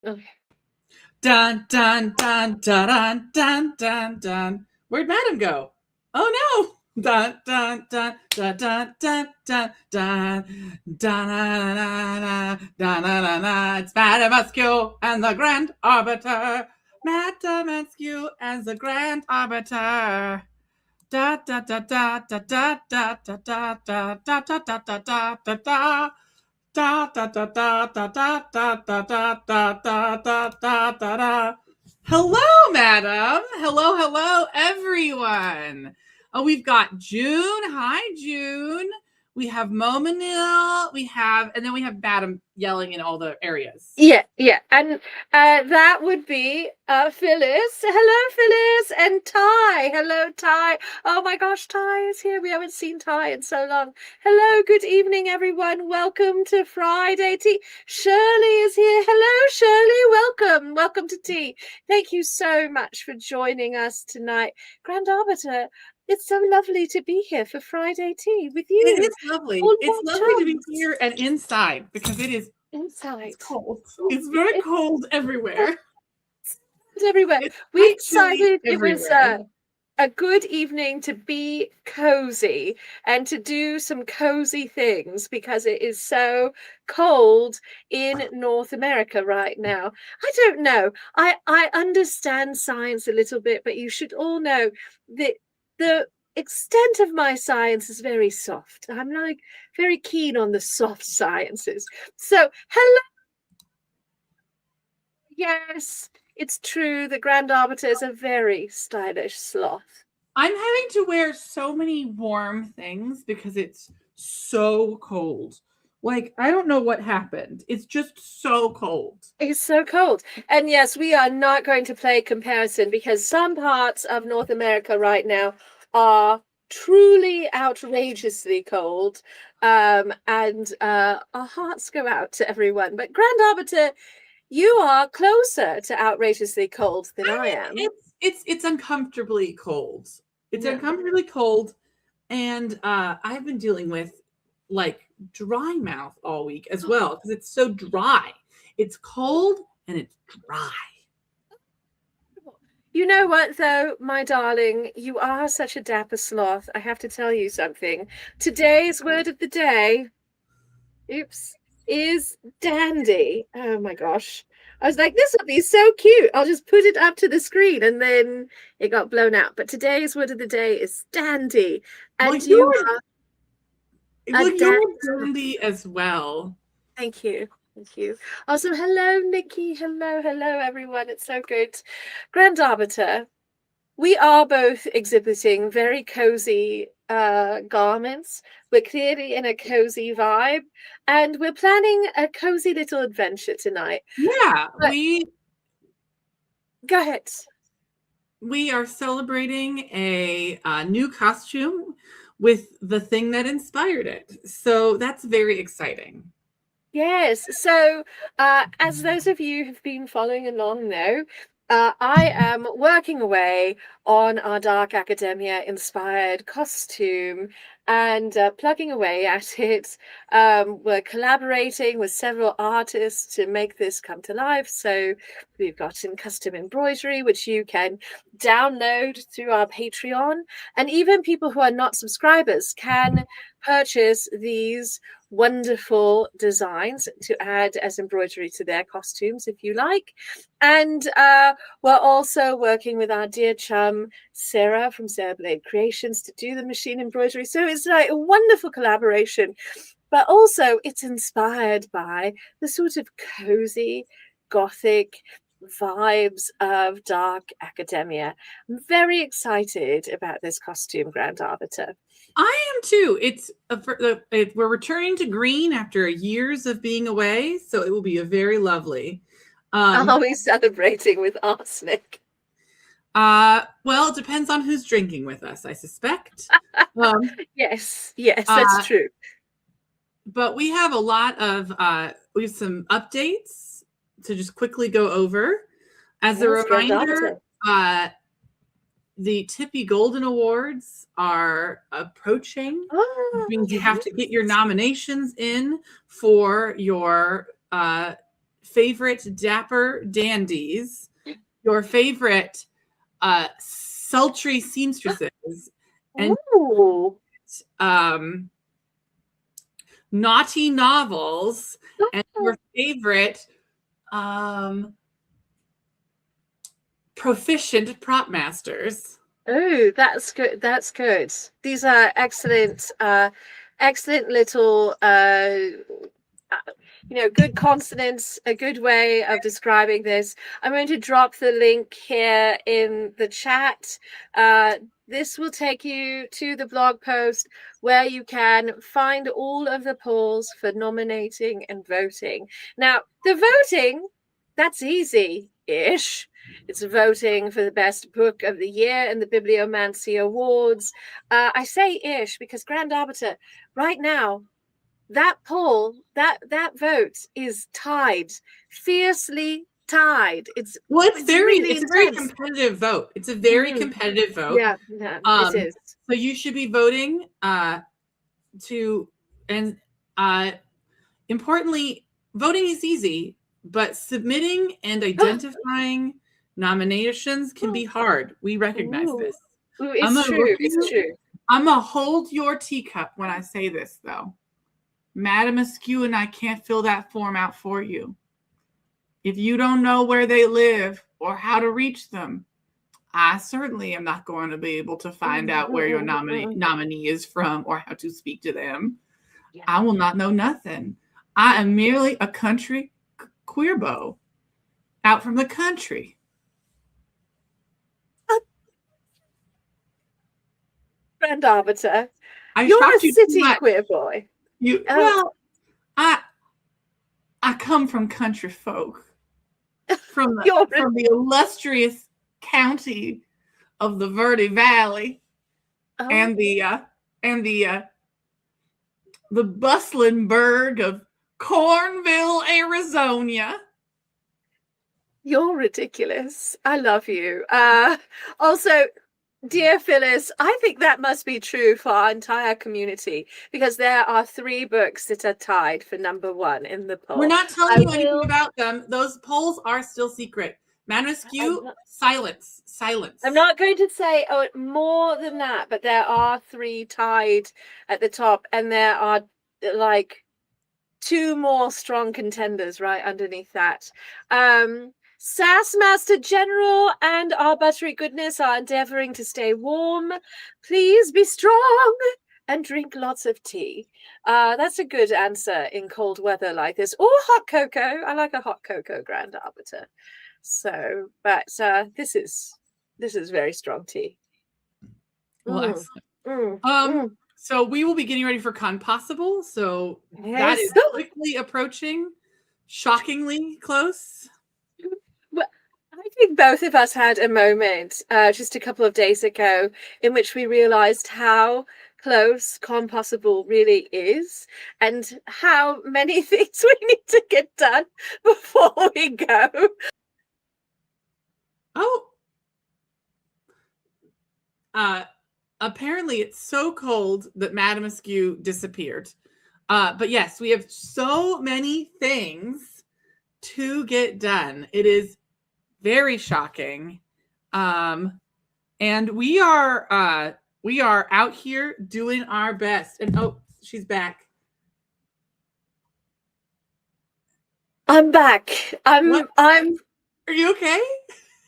Okay. Dun dun dun dun dun dun dun. Where'd Madam go? Oh no! Dun dun dun dun dun dun dun dun dun dun dun. It's Madam Askew and the Grand Arbiter. Madam Askew and the Grand Arbiter. Da da da da da da da da da da da da da da da da da. Da da da da da da da da da da da da da da da. Hello, madam. Hello, hello, everyone. Oh, we've got June. Hi, June. We have Momanil. And then we have Madam yelling in all the areas. Yeah. And that would be Phyllis. Hello, Phyllis. And Ty. Hello, Ty. Oh my gosh, Ty is here. We haven't seen Ty in so long. Hello, good evening, everyone. Welcome to Friday Tea. Shirley is here. Hello, Shirley. Welcome. Welcome to tea. Thank you so much for joining us tonight. Grand Arbiter, it's so lovely to be here for Friday tea with It you. is lovely. All It's your lovely to be chums. here and inside because it's Inside. cold. It's very cold everywhere. Everywhere. It's We quite chilly decided it was everywhere. a good evening to be cozy and to do some cozy things because it is so cold in North America right now. I don't know. I understand science a little bit, but you should all know that the extent of my science is very soft. I'm like very keen on the soft sciences. So, hello. Yes, it's true. The Grand Arbiter is a very stylish sloth. I'm having to wear so many warm things because it's so cold. Like, I don't know what happened. It's just so cold. It's so cold. And yes, we are not going to play comparison because some parts of North America right now are truly outrageously cold. And our hearts go out to everyone. But Grand Arbiter, you are closer to outrageously cold than I I mean, am. it's uncomfortably cold. It's Yeah. uncomfortably cold, and I've been dealing with like dry mouth all week as well because it's so dry. It's cold and it's dry. You know what, though, my darling? You are such a dapper sloth. I have to tell you something. Today's word of the day, oops, is dandy. Oh my gosh. I was like, this will be so cute. I'll just put it up to the screen and then it got blown out. But today's word of the day is dandy. Well, And you are a dandy. you're dandy as well. Thank you. Thank you. Awesome. Hello, Nikki. Hello, everyone. It's so good. Grand Arbiter. We are both exhibiting very cozy garments. We're clearly in a cozy vibe, and we're planning a cozy little adventure tonight. Yeah, But go ahead. we are celebrating a new costume with the thing that inspired it. So that's very exciting. Yes. So, as those of you who've been following along know, I am working away on our Dark Academia inspired costume and plugging away at it. We're collaborating with several artists to make this come to life. So, we've got some custom embroidery, which you can download through our Patreon. And even people who are not subscribers can purchase these wonderful designs to add as embroidery to their costumes if you like. And we're also working with our dear chum Sarah from Sarah Blade Creations to do the machine embroidery. So it's like a wonderful collaboration, but also it's inspired by the sort of cozy gothic vibes of Dark Academia. I'm very excited about this costume, Grand Arbiter. I am too. We're returning to green after years of being away, so it will be a very lovely. Are we celebrating with arsenic? Well, it depends on who's drinking with us, I suspect. Um, Yes, uh, that's true. but we have a lot of we have some updates to just quickly go over. As a Yes, Grand reminder, Arbiter. the Tippy Golden Awards are approaching, which Oh, means you have yes. to get your nominations in for your favorite dapper dandies, your favorite sultry seamstresses, and Ooh. um, naughty novels, and your favorite um, proficient prop masters. Oh, that's good. That's good. These are excellent, excellent little, good consonants, a good way of describing this. I'm going to drop the link here in the chat. This will take you to the blog post where you can find all of the polls for nominating and voting. Now, the voting, that's easy-ish. It's voting for the best book of the year in the Bibliomancy Awards. I say ish because Grand Arbiter, right now, that poll, that vote is tied, fiercely tied. It's really it's a very intense. competitive vote. It's a very competitive vote. Yeah, it is. So you should be voting and importantly, voting is easy, but submitting and identifying nominations can be hard. We recognize Ooh. this. Ooh, it's true. It's true. I'm gonna hold your teacup when I say this, though. Madam Askew and I can't fill that form out for you. If you don't know where they live or how to reach them, I certainly am not going to be able to find out where your nominee is from or how to speak to them. Yeah. I will not know nothing. I am merely a country queerbo out from the country. Grand Arbiter, you're a city queer boy. Well, I come from country folk, from the illustrious county of the Verde Valley, and the bustling burg of Cornville, Arizona. You're ridiculous. I love you. Also, dear Phyllis, I think that must be true for our entire community because there are 3 books that are tied for number 1 in the poll. We're not telling you anything about them. Those polls are still secret. Madam Askew, silence. I'm not going to say more than that, but there are 3 tied at the top, and there are like 2 more strong contenders right underneath that. Sass Master General and our buttery goodness are endeavoring to stay warm. Please be strong and drink lots of tea. That's a good answer in cold weather like this. Or hot cocoa. I like a hot cocoa, Grand Arbiter. So, but this is very strong tea. Well, excellent. So we will be getting ready for Con Possible. So that is quickly approaching, shockingly close. Well, I think both of us had a moment just a couple of days ago in which we realized how close Con Possible really is and how many things we need to get done before we go. Oh. Apparently it's so cold that Madam Askew disappeared. But yes, we have so many things to get done. It is very shocking. And we are out here doing our best. And oh, she's back. I'm back. Are you okay?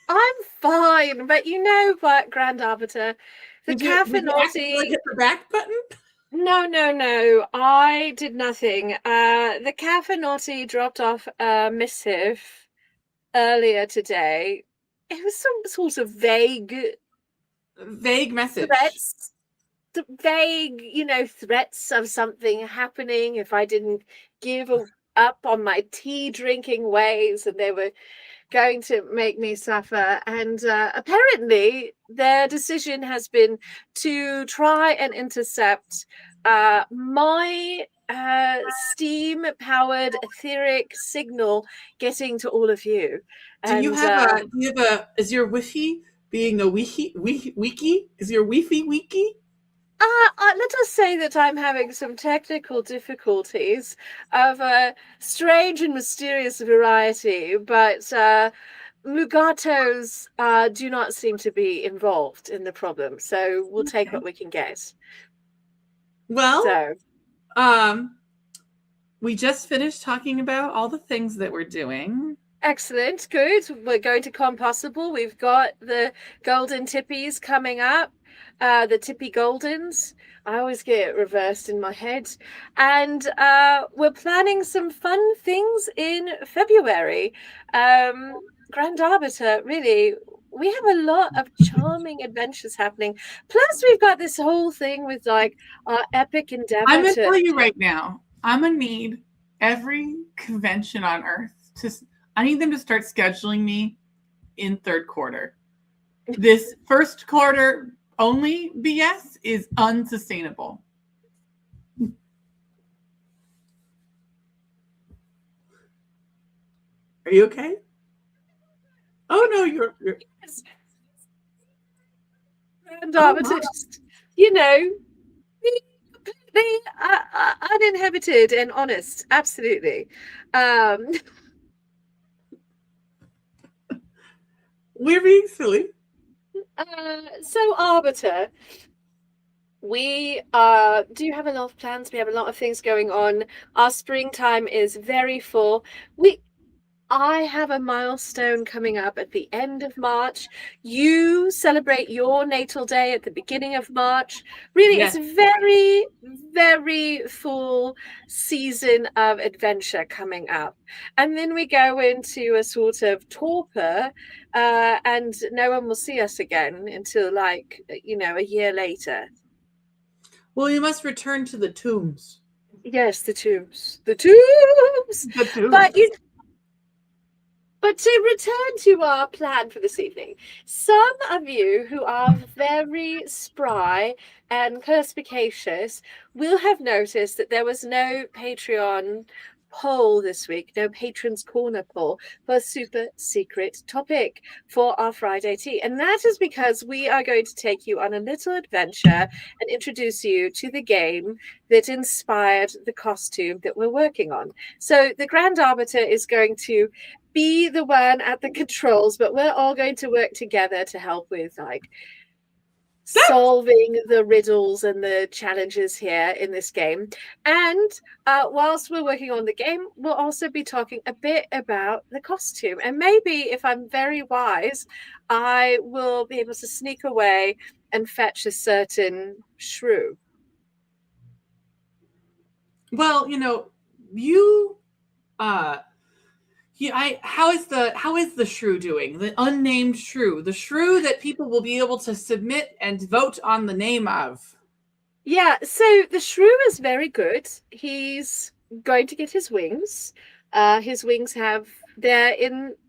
I'm fine, but you know what, Grand Arbiter? The caffeinotti. Did you hit the back button? No. I did nothing. The caffeinotti dropped off a missive earlier today. It was some sort of vague message. Threats of something happening if I didn't give up on my tea drinking ways, and they were going to make me suffer. And apparently their decision has been to try and intercept my steam powered etheric signal getting to all of you. Do you have is your Wi-Fi being a wiki? Is your Wi-Fi wiki? Let us say that I'm having some technical difficulties of a strange and mysterious variety, but Mugatos do not seem to be involved in the problem, so we'll take what we can get. Well, So, um, we just finished talking about all the things that we're doing. excellent, good. We're going to Compossible. We've got the Golden Tippies coming up, the Tippy Goldens. I always get it reversed in my head. And we're planning some fun things in February. Grand Arbiter, really, we have a lot of charming adventures happening. Plus, we've got this whole thing with like our epic I'm endeavor gonna to. tell you right now, I'm gonna need every convention on earth to. I need them to start scheduling me in third quarter. This first quarter only BS is unsustainable. Are you okay? Oh no, you're. Grand Oh Arbiter, my. just, you know, be completely uninhibited and honest. Absolutely. Um, We're being silly. so Arbiter, we do have a lot of plans. We have a lot of things going on. Our springtime is very full. We I have a milestone coming up at the end of March. You celebrate your natal day at the beginning of March. Really, it's Yes. a very, very full season of adventure coming up. And then we go into a sort of torpor, and no one will see us again until, like, a year later. Well, you must return to the tombs. Yes, the tombs. The tombs! The But tombs. you But to return to our plan for this evening, some of you who are very spry and perspicacious will have noticed that there was no Patreon poll this week, no Patrons Corner poll for a super secret topic for our Friday tea. And that is because we are going to take you on a little adventure and introduce you to the game that inspired the costume that we're working on. So the Grand Arbiter is going to be the one at the controls, but we're all going to work together to help with like solving the riddles and the challenges here in this game. And whilst we're working on the game, we'll also be talking a bit about the costume. And maybe if I'm very wise, I will be able to sneak away and fetch a certain shrew. Well, you uh how is the shrew doing? The unnamed shrew, the shrew that people will be able to submit and vote on the name of. Yeah, so the shrew is very good. He's going to get his wings. His wings they're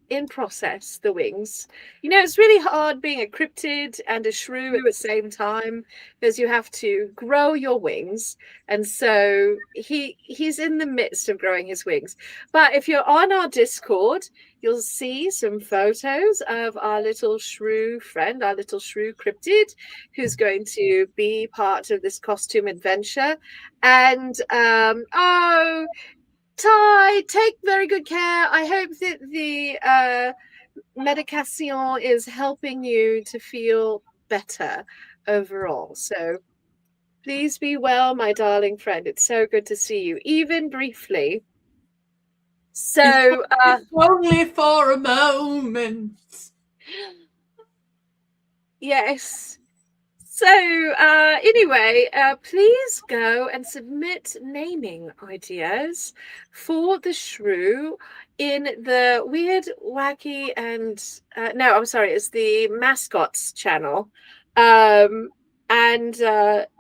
in process, the wings. It's really hard being a cryptid and a shrew at the same time because you have to grow your wings. And so he's in the midst of growing his wings. But if you're on our Discord, you'll see some photos of our little shrew friend, our little shrew cryptid, who's going to be part of this costume adventure. And oh, Ty, take very good care. I hope that the medication is helping you to feel better overall. So please be well, my darling friend. It's so good to see you, even briefly. So, It's only for a moment. yes. So, anyway, please go and submit naming ideas for the shrew in the Weird, Wacky, and no, I'm sorry, it's the Mascots channel. And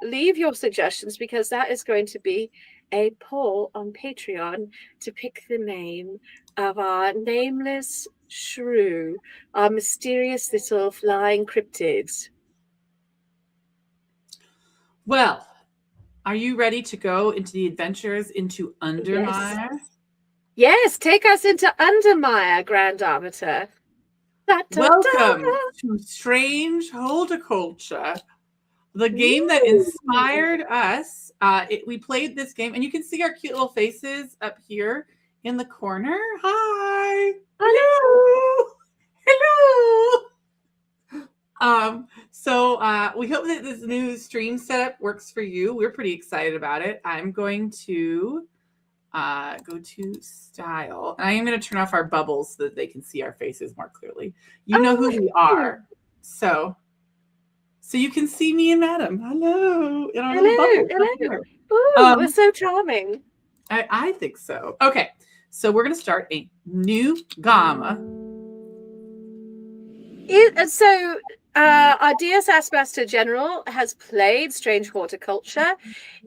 leave your suggestions because that is going to be a poll on Patreon to pick the name of our nameless shrew, our mysterious little flying cryptids. Well, are you ready to go into the adventures into Yes. Undermire? Yes, take us into Undermire, Grand Arbiter. Da, da, da. Welcome to Strange Horticulture. The game that inspired us. We played this game, and you can see our cute little faces up here in the corner. Hi. Hello. Hello. So we hope that this new stream setup works for you. We're pretty excited about it. I'm going to go to style. And I am going to turn off our bubbles so that they can see our faces more clearly. You know who we are. So you can see me and Madam. Hello. In our little bubble. Hello. Oh, we're so charming. I think so. Okay. So we're going to start a new gamma. Our dear Master General has played Strange Horticulture.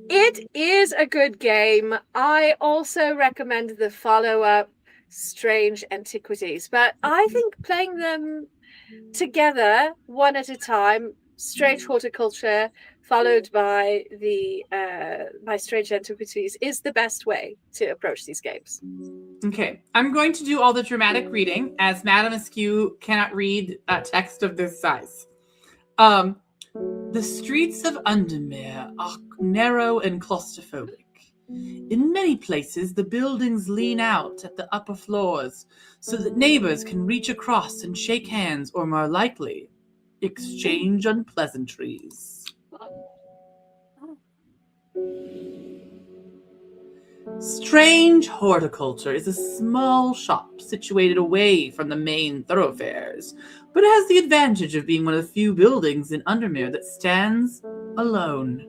It is a good game. I also recommend the follow-up Strange Antiquities, but I think playing them together, one at a time, Strange Horticulture followed by by Strange Antiquities, is the best way to approach these games. Okay, I'm going to do all the dramatic reading, as Madam Askew cannot read a text of this size. The streets of Undermere are narrow and claustrophobic. In many places, the buildings lean out at the upper floors so that neighbors can reach across and shake hands, or more likely, exchange unpleasantries. Strange Horticulture is a small shop situated away from the main thoroughfares, but it has the advantage of being one of the few buildings in Undermere that stands alone.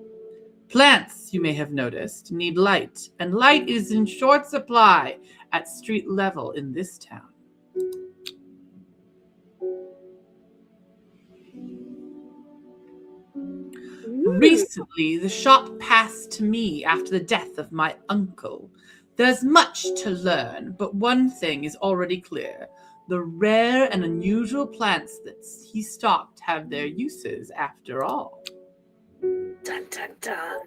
Plants, you may have noticed, need light, and light is in short supply at street level in this town. Recently, the shop passed to me after the death of my uncle. There's much to learn, but one thing is already clear. The rare and unusual plants that he stocked have their uses after all. Dun, dun, dun.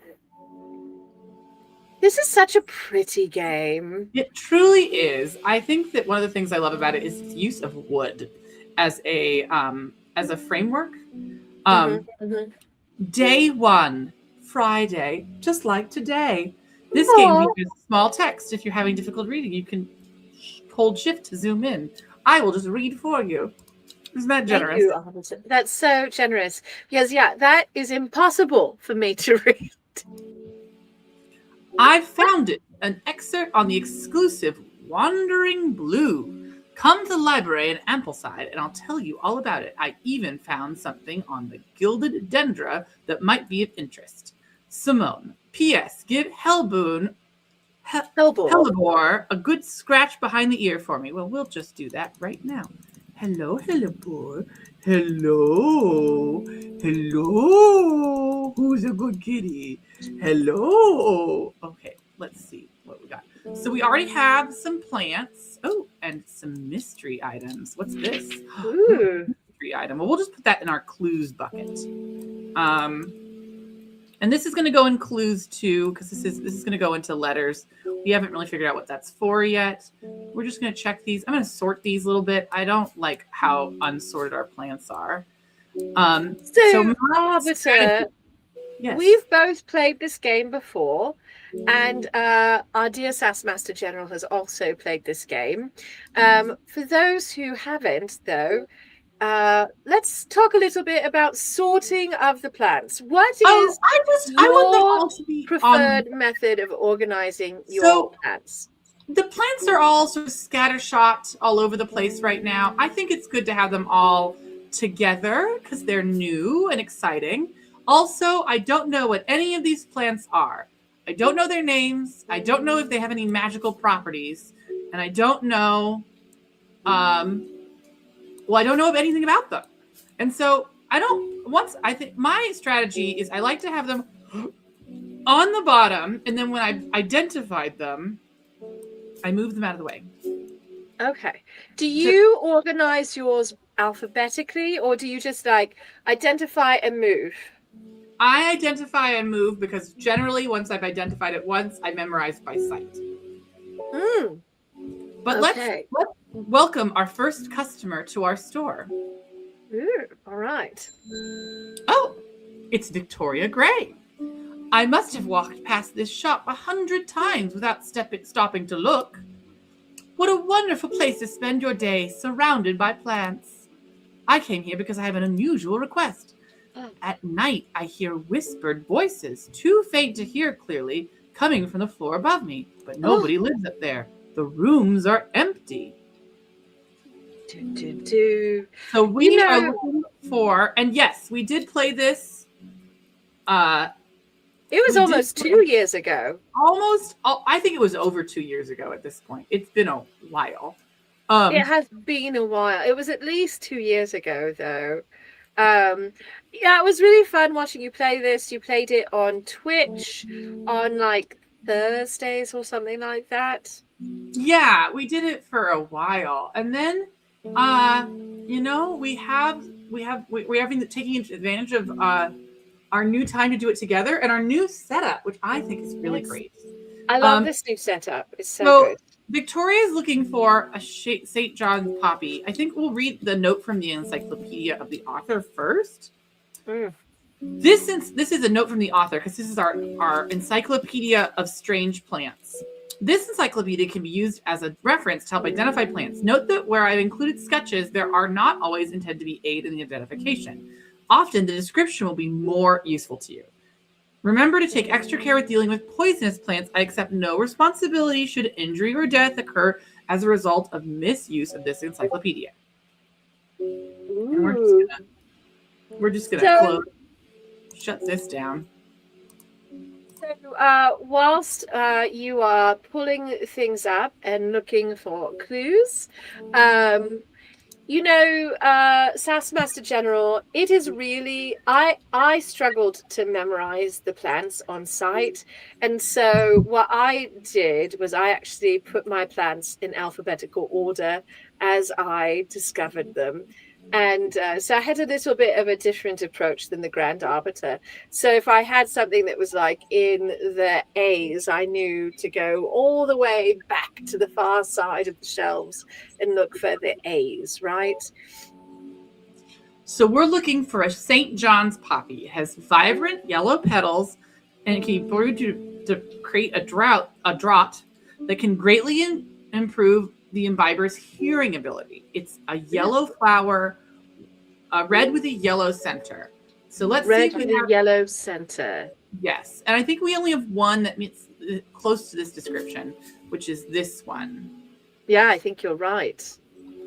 This is such a pretty game. It truly is. I think that one of the things I love about it is its use of wood as a framework. Day 1, Friday, just like today. This game features small text. If you're having difficulty reading, you can hold shift to zoom in. I will just read for you. Isn't that generous? Thank you. That's so generous. Because, that is impossible for me to read. I found it, an excerpt on the exclusive Wandering Blue. Come to the library in Ambleside, and I'll tell you all about it. I even found something on the gilded dendra that might be of interest. Simone. P.S. Give Hellbore a good scratch behind the ear for me. Well, we'll just do that right now. Hello, Hellbore. Hello. Hello. Who's a good kitty? Hello. Okay, let's see what we got. So we already have some plants. Oh, and some mystery items. What's this? Ooh. Mystery item. Well, we'll just put that in our clues bucket. And this is going to go in clues too, because this is going to go into letters. We haven't really figured out what that's for yet. We're just going to check these. I'm going to sort these a little bit. I don't like how unsorted our plants are. So Arbiter, yes. We've both played this game before, and our dear Master General has also played this game. For those who haven't, though, let's talk a little bit about sorting of the plants. What is your preferred method of organizing your plants? The plants are all sort of scattershot all over the place right now. I think it's good to have them all together because they're new and exciting. Also, I don't know what any of these plants are. I don't know their names. I don't know if they have any magical properties. And I don't know, I don't know anything about them. And so I think my strategy is I like to have them on the bottom. And then when I've identified them, I move them out of the way. Okay. Do you organize yours alphabetically, or do you just identify and move? I identify and move because generally once I've identified it once, I memorize by sight. But let's welcome our first customer to our store. Ooh, all right. Oh, It's Victoria Gray. I must have walked past this shop 100 times without stopping to look. What a wonderful place to spend your day, surrounded by plants. I came here because I have an unusual request. At night, I hear whispered voices, too faint to hear clearly, coming from the floor above me. But nobody lives up there. The rooms are empty. So we are looking for, and yes, we did play this. It was almost 2 years ago. I think it was over 2 years ago at this point. It's been a while. It has been a while. It was at least 2 years ago, though. Yeah, it was really fun watching you play this. You played it on Twitch on like Thursdays or something like that. Yeah, we did it for a while, and then we're taking advantage of our new time to do it together and our new setup, which I think is really great. I love this new setup. It's so good. Victoria is looking for a St. John's poppy. I think we'll read the note from the encyclopedia of the author first. This is a note from the author because this is our encyclopedia of strange plants. This encyclopedia can be used as a reference to help identify plants. Note that where I've included sketches, there are not always intended to be aid in the identification. Often the description will be more useful to you. Remember to take extra care with dealing with poisonous plants. I accept no responsibility should injury or death occur as a result of misuse of this encyclopedia. And we're just gonna shut this down. So whilst you are pulling things up and looking for clues, SAS Master General, it is really, I struggled to memorize the plants on site. And so what I did was I actually put my plants in alphabetical order as I discovered them. And so I had a little bit of a different approach than the Grand Arbiter. So if I had something that was like in the A's, I knew to go all the way back to the far side of the shelves and look for the A's, right? So we're looking for a St. John's poppy. It has vibrant yellow petals and it can be brewed to create a draught that can greatly improve the imbiber's hearing ability. It's a yellow flower, red with a yellow center. So let's see if we have a yellow center. Yes, and I think we only have one that meets close to this description, which is this one. Yeah, I think you're right.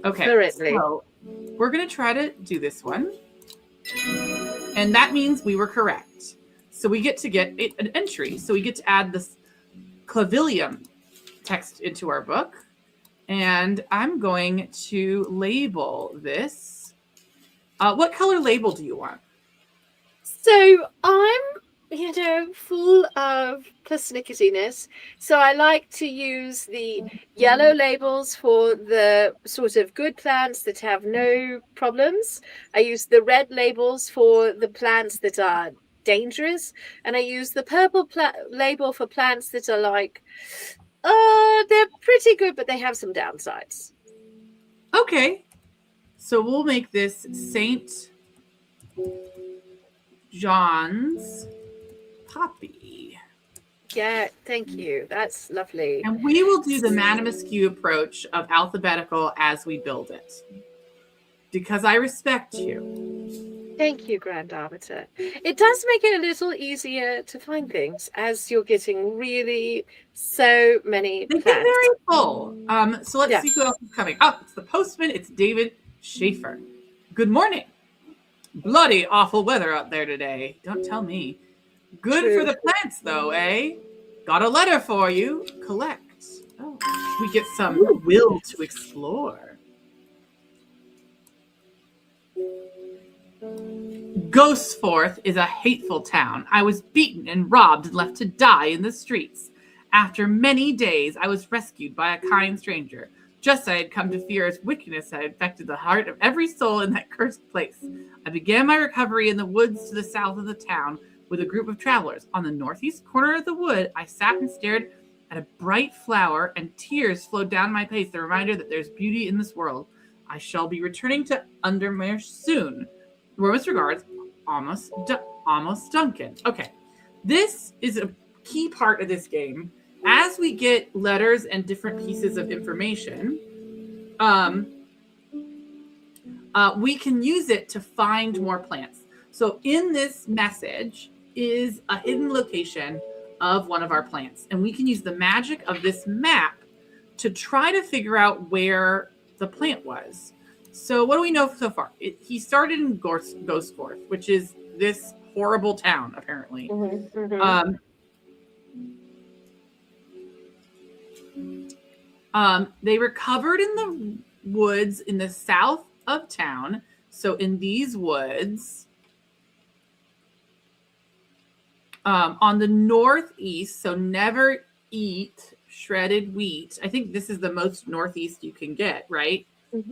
Okay, currently. So we're going to try to do this one, and that means we were correct. So we get to get an entry. So we get to add this clavilium text into our book. And I'm going to label this. What color label do you want? So I'm, full of persnicketiness. So I like to use the yellow labels for the sort of good plants that have no problems. I use the red labels for the plants that are dangerous. And I use the purple label for plants that are like, they're pretty good, but they have some downsides. Okay. So we'll make this St. John's poppy. Yeah, thank you. That's lovely. And we will do the Madame Askew approach of alphabetical as we build it. Because I respect you. Thank you, Grand Arbiter. It does make it a little easier to find things as you're getting really so many plants. They get very full. So let's see who else is coming. Oh, it's the postman. It's David Schaefer. Good morning. Bloody awful weather out there today. Don't tell me. Good for the plants, though, eh? Got a letter for you. Collect. Oh, we get some will to explore. Ghostforth is a hateful town. I was beaten and robbed and left to die in the streets. After many days, I was rescued by a kind stranger. Just as I had come to fear his wickedness had infected the heart of every soul in that cursed place. I began my recovery in the woods to the south of the town with a group of travelers. On the northeast corner of the wood, I sat and stared at a bright flower, and tears flowed down my face, the reminder that there's beauty in this world. I shall be returning to Undermere soon. Warmest regards, Almost Duncan. Okay. This is a key part of this game. As we get letters and different pieces of information, we can use it to find more plants. So in this message is a hidden location of one of our plants. And we can use the magic of this map to try to figure out where the plant was. So what do we know so far? He started in Ghostforth, which is this horrible town, apparently. They were covered in the woods in the south of town. So in these woods, on the northeast, so never eat shredded wheat. I think this is the most northeast you can get, right?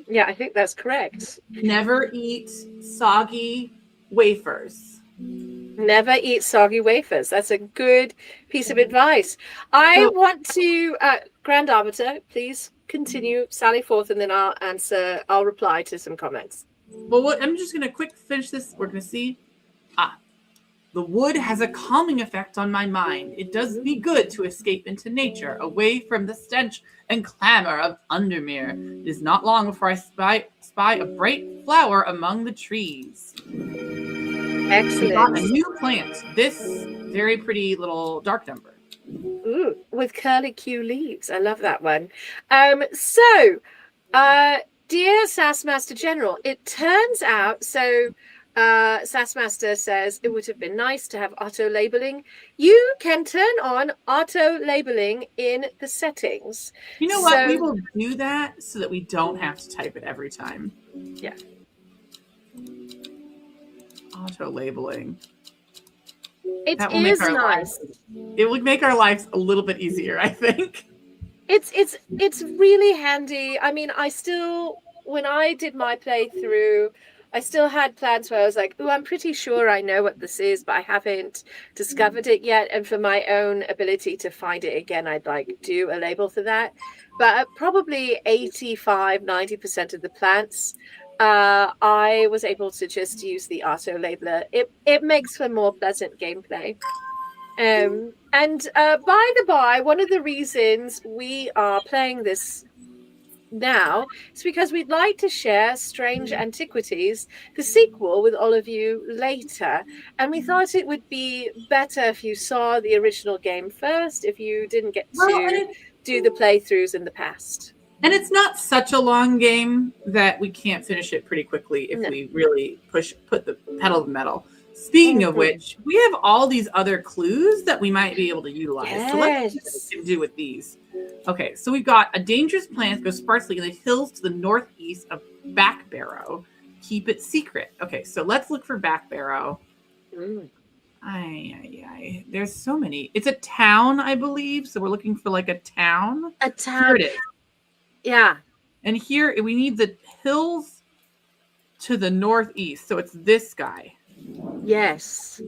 Yeah, I think that's correct. Never eat soggy wafers. Never eat soggy wafers. That's a good piece of advice. I want to, Grand Arbiter, please continue, sally forth, and then I'll reply to some comments. Well, I'm just going to quick finish this. We're going to see. The wood has a calming effect on my mind. It does me good to escape into nature, away from the stench and clamor of Undermere. It is not long before I spy a bright flower among the trees. Excellent. We got a new plant. This very pretty little dark number. Ooh, with curly Q leaves. I love that one. Dear Sassmaster General, it turns out, Sassmaster says it would have been nice to have auto labeling. You can turn on auto labeling in the settings. You know what? We will do that so that we don't have to type it every time. Yeah. Auto labeling. It is nice. It would make our lives a little bit easier, I think. It's really handy. I mean, when I did my playthrough, I still had plans where I was like, I'm pretty sure I know what this is, but I haven't discovered it yet. And for my own ability to find it again, I'd do a label for that. But probably 85-90% of the plants, I was able to just use the auto labeler. It makes for more pleasant gameplay. And by the by, one of the reasons we are playing this now is because we'd like to share Strange Antiquities, the sequel, with all of you later. And we thought it would be better if you saw the original game first, if you didn't get to do the playthroughs in the past. And it's not such a long game that we can't finish it pretty quickly if we really put the pedal to the metal. Speaking of which, we have all these other clues that we might be able to utilize. Yes. So let's see what we can do with these. Okay, so we've got a dangerous plant goes sparsely in the hills to the northeast of Backbarrow. Keep it secret. Okay, so let's look for Backbarrow. There's so many. It's a town, I believe. So we're looking for a town. A town. Here it is. Yeah. And here we need the hills to the northeast. So it's this guy. Yes.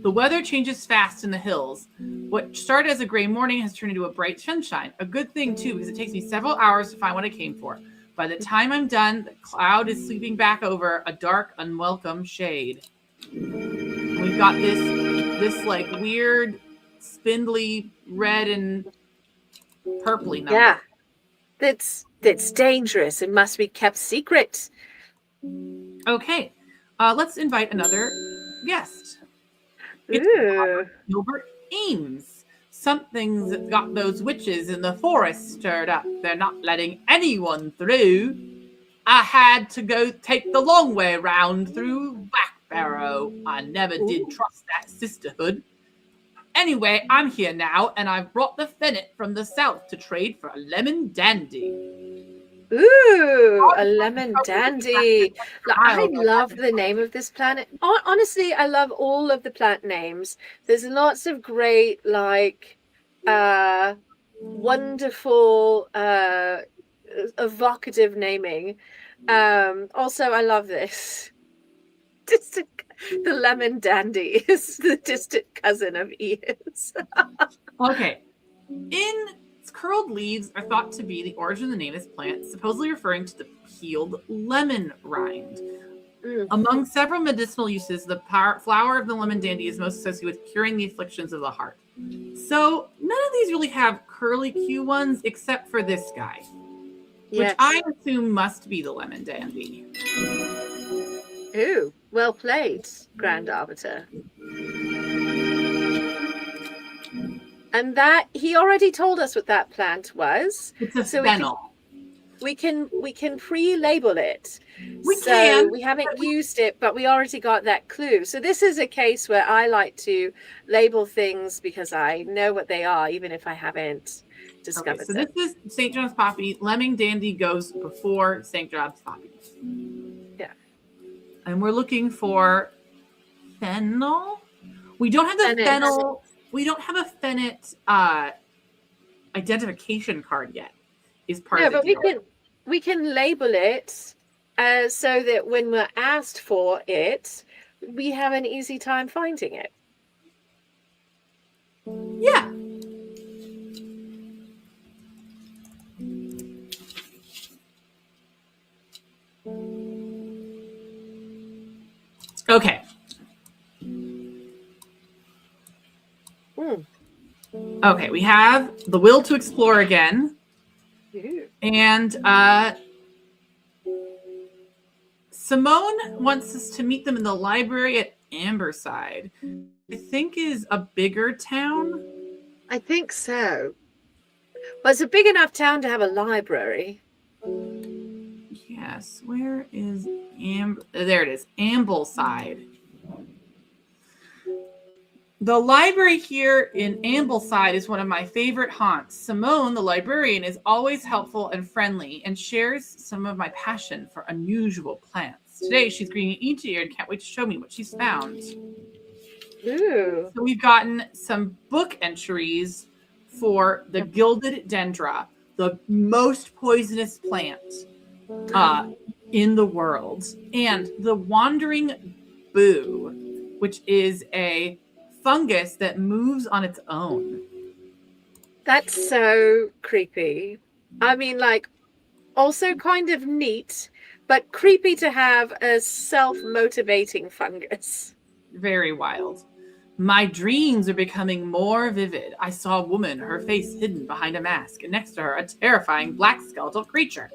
The weather changes fast in the hills. What started as a gray morning has turned into a bright sunshine. A good thing, too, because it takes me several hours to find what I came for. By the time I'm done, the cloud is sweeping back over a dark, unwelcome shade. And we've got this weird, spindly red and purpley number. Yeah. That's dangerous. It must be kept secret. Okay. Let's invite another guest. It's Gilbert Ames. Something's got those witches in the forest stirred up. They're not letting anyone through. I had to go take the long way round through Backbarrow. I never did trust that sisterhood. Anyway, I'm here now, and I've brought the Fennet from the south to trade for a lemon dandy. Ooh, a lemon dandy. I love the name of this planet. Honestly, I love all of the plant names. There's lots of great, wonderful, evocative naming. Also, I love this. The lemon dandy is the distant cousin of Ian's. Okay. Curled leaves are thought to be the origin of the name of this plant, supposedly referring to the peeled lemon rind. Among several medicinal uses, the flower of the lemon dandy is most associated with curing the afflictions of the heart. So none of these really have curly Q ones except for this guy, which Yes. I assume must be the lemon dandy. Ooh, well played, Grand Arbiter. And that he already told us what that plant was. It's a So fennel. we can pre-label it. We So can. we haven't used it, but we already got that clue. So this is a case where I like to label things because I know what they are, even if I haven't discovered so them. this is St. John's poppy. Lemon dandy goes before St. John's poppy. Yeah. And we're looking for fennel. We don't have the fennel. We don't have a fennel identification card yet. Is part of the deal. We can label it so that when we're asked for it, we have an easy time finding it. Yeah. Okay. Okay, we have the will to explore again. And Simone wants us to meet them in the library at Amberside. I think is a bigger town. I think so. Well, it's a big enough town to have a library. Yes. Where is there it is. Ambleside. The library here in Ambleside is one of my favorite haunts. Simone, the librarian, is always helpful and friendly and shares some of my passion for unusual plants. Today, she's greeting each year and can't wait to show me what she's found. Ooh. So we've gotten some book entries for the gilded dendra, the most poisonous plant in the world, and the wandering boo, which is a fungus that moves on its own. That's so creepy. I mean, like, also kind of neat, but creepy to have a self-motivating fungus. Very wild. My dreams are becoming more vivid. I saw a woman, her face hidden behind a mask, and next to her, a terrifying black skeletal creature.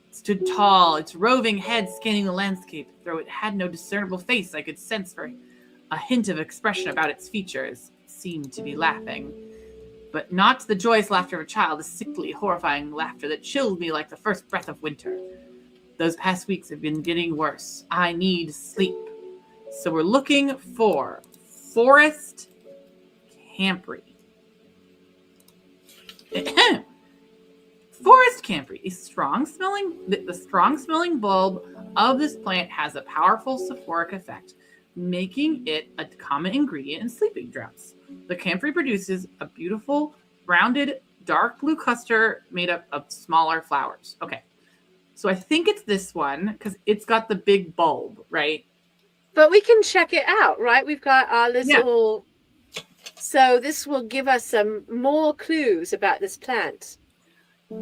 It stood tall, its roving head scanning the landscape. Though it had no discernible face, I could sense for a hint of expression about its features. It seemed to be laughing. But not the joyous laughter of a child, the sickly, horrifying laughter that chilled me like the first breath of winter. Those past weeks have been getting worse. I need sleep. So we're looking for Forest Camphor. Forest Camphor, the strong-smelling bulb of this plant has a powerful soporific effect, making it a common ingredient in sleeping draughts. The camphor produces a beautiful, rounded, dark blue cluster made up of smaller flowers. Okay, so I think it's this one because it's got the big bulb, right? But we can check it out, right? We've got our little... Yeah. So this will give us some more clues about this plant.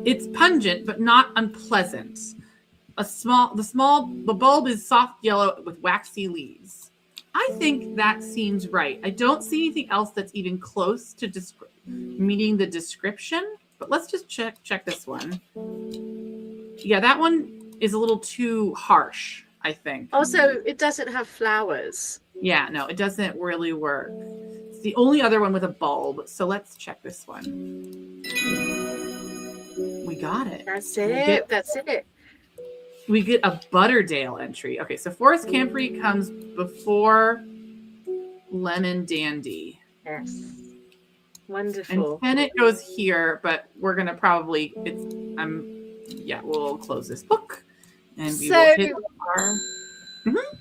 It's pungent, but not unpleasant. The bulb is soft yellow with waxy leaves. I think that seems right. I don't see anything else that's even close to meeting the description, but let's just check this one. Yeah, that one is a little too harsh, I think. Also, it doesn't have flowers. Yeah, no, it doesn't really work. It's the only other one with a bulb, so let's check this one. We got it. That's it. That's it. We get a Butterdale entry. Okay, so Forest Camphor comes before Lemon Dandy. Yes. Wonderful. And Fennel goes here, but we're gonna probably we'll close this book and we will hit our. Mm-hmm.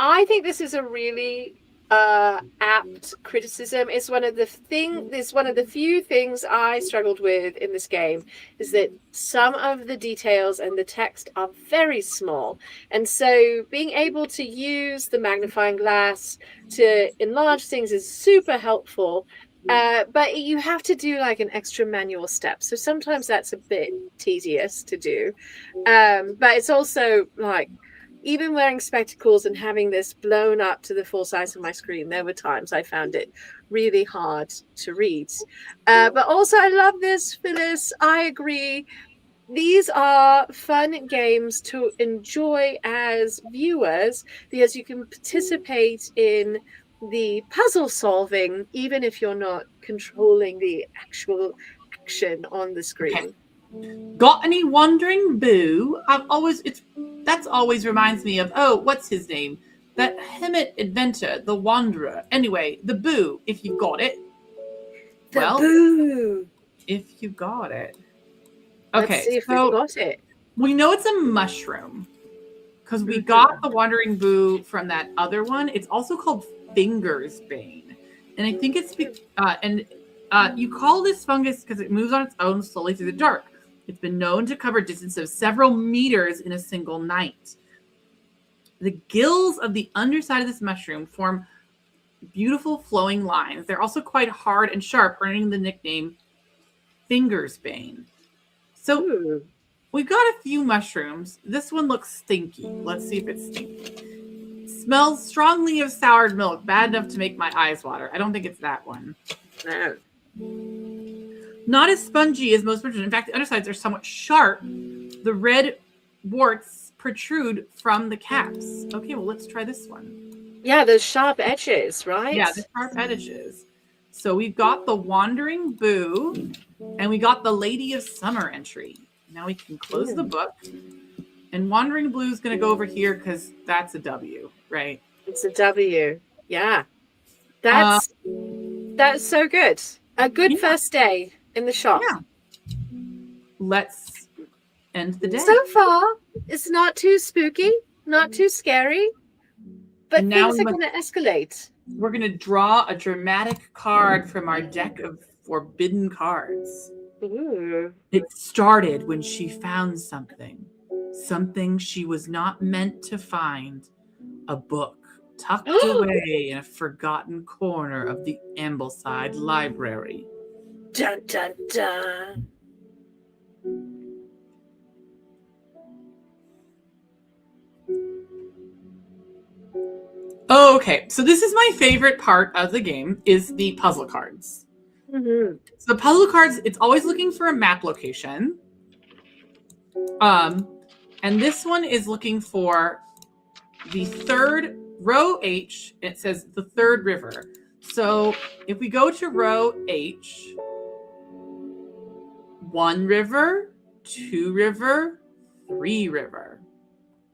I think this is a really apt criticism. It's one of the few things I struggled with in this game is that some of the details and the text are very small, and so being able to use the magnifying glass to enlarge things is super helpful, but you have to do like an extra manual step, so sometimes that's a bit tedious to do, but it's also like even wearing spectacles and having this blown up to the full size of my screen, there were times I found it really hard to read. But also, I love this, Phyllis. I agree. These are fun games to enjoy as viewers because you can participate in the puzzle solving even if you're not controlling the actual action on the screen. Got any wandering boo? That's always reminds me of, oh, what's his name? That Hemet adventure, the Wanderer. Anyway, the boo, if you got it. The boo. If you got it. Let's Okay, see if we've got it. We know it's a mushroom because we got the wandering boo from that other one. It's also called Finger's Bane, and I think it's you call this fungus because it moves on its own slowly through the dark. It's been known to cover distances of several meters in a single night. The gills of the underside of this mushroom form beautiful flowing lines. They're also quite hard and sharp, earning the nickname Finger's Bane. So we've got a few mushrooms. This one looks stinky. Let's see if it's stinky. Smells strongly of soured milk, bad enough to make my eyes water. I don't think it's that one. No. Not as spongy as most mushrooms. In fact, the undersides are somewhat sharp. The red warts protrude from the caps. Okay, well, let's try this one. Yeah, those sharp edges, right? Yeah, the sharp edges. So we've got the Wandering Boo, and we got the Lady of Summer entry. Now we can close the book. And Wandering Blue is going to go over here because that's a W, right? It's a W. Yeah. That's so good. A good first day in the shop. Yeah. Let's end the day. So far, it's not too spooky, not too scary, but things are going to escalate. We're going to draw a dramatic card from our deck of forbidden cards. Ooh. It started when she found something she was not meant to find, a book tucked away in a forgotten corner of the Ambleside Library. Dun, dun, dun. Okay, so this is my favorite part of the game, is the puzzle cards. Mm-hmm. So the puzzle cards, it's always looking for a map location. And this one is looking for the third row H. It says the third river. So if we go to row H, 1 river, 2 river, 3 river.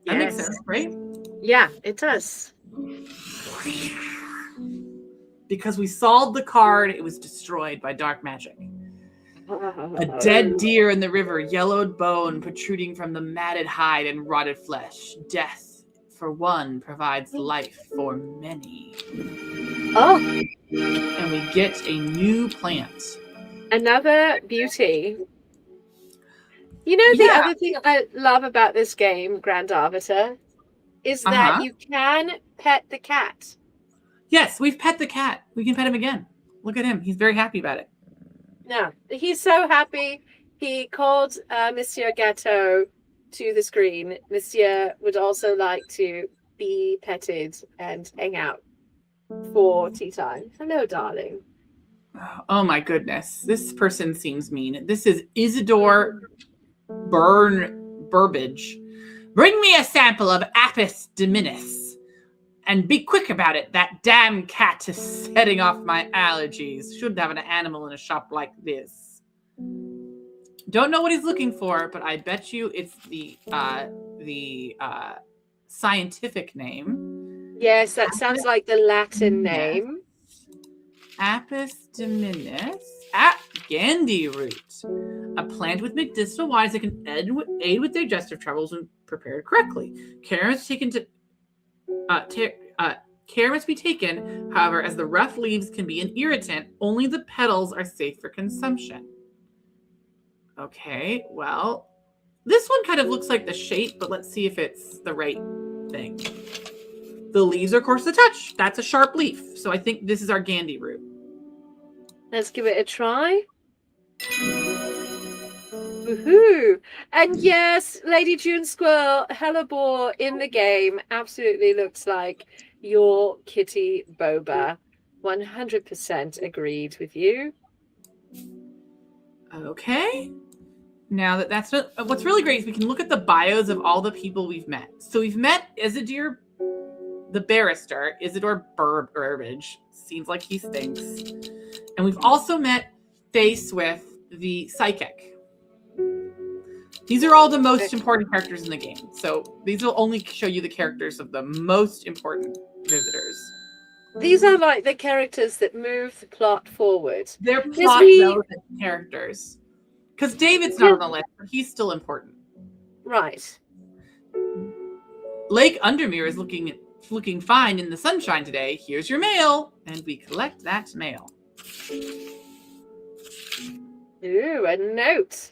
That makes sense, right? Yeah, it does. Because we solved the card, it was destroyed by dark magic. A dead deer in the river, yellowed bone protruding from the matted hide and rotted flesh. Death for one provides life for many. Oh. And we get a new plant. Another beauty. You know, the other thing I love about this game, Grand Arbiter, is that you can pet the cat. Yes, we've pet the cat. We can pet him again. Look at him. He's very happy about it. Yeah, he's so happy. He called Monsieur Gâteau to the screen. Monsieur would also like to be petted and hang out for tea time. Hello, darling. Oh my goodness. This person seems mean. This is Isidore Burbage. Bring me a sample of Apis dominis. And be quick about it. That damn cat is setting off my allergies. Shouldn't have an animal in a shop like this. Don't know what he's looking for, but I bet you it's the scientific name. Yes, that sounds like the Latin name. Apis dominis. Gandhi root. A plant with medicinal wines that can aid with digestive troubles when prepared correctly. Care must be taken, however, as the rough leaves can be an irritant. Only the petals are safe for consumption. Okay, well, this one kind of looks like the shape, but let's see if it's the right thing. The leaves are coarse to touch. That's a sharp leaf. So I think this is our Gandhi root. Let's give it a try. Woohoo! And yes, Lady June Squirrel, Hellebore in the game absolutely looks like your kitty Boba. 100% agreed with you. Okay. Now that's what's really great is we can look at the bios of all the people we've met. So we've met Isidore the barrister, Isidore Burbage. Seems like he stinks. And we've also met Faye Swift, the psychic. These are all the most important characters in the game. So these will only show you the characters of the most important visitors. These are like the characters that move the plot forward. They're plot relevant characters. Because David's not on the list, but he's still important. Right. Lake Undermere is looking fine in the sunshine today. Here's your mail. And we collect that mail. Ooh, a note.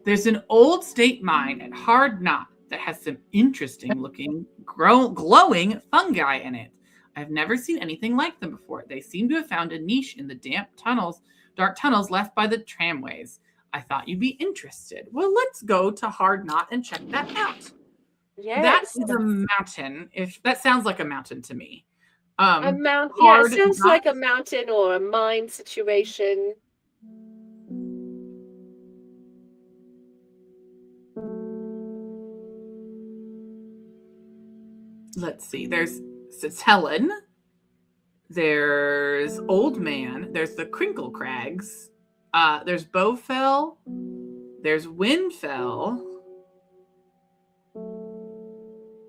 There's an old state mine at Hard Knot that has some interesting looking glowing fungi in it. I've never seen anything like them before. They seem to have found a niche in the dark tunnels left by the tramways. I thought you'd be interested. Well, let's go to Hard Knot and check that out. Yes. That is a mountain. If that sounds like a mountain to me. A mountain. Yeah, it sounds like a mountain or a mine situation. Let's see. It's Helen. There's Old Man. There's the Crinkle Crags. There's Bowfell. There's Windfell.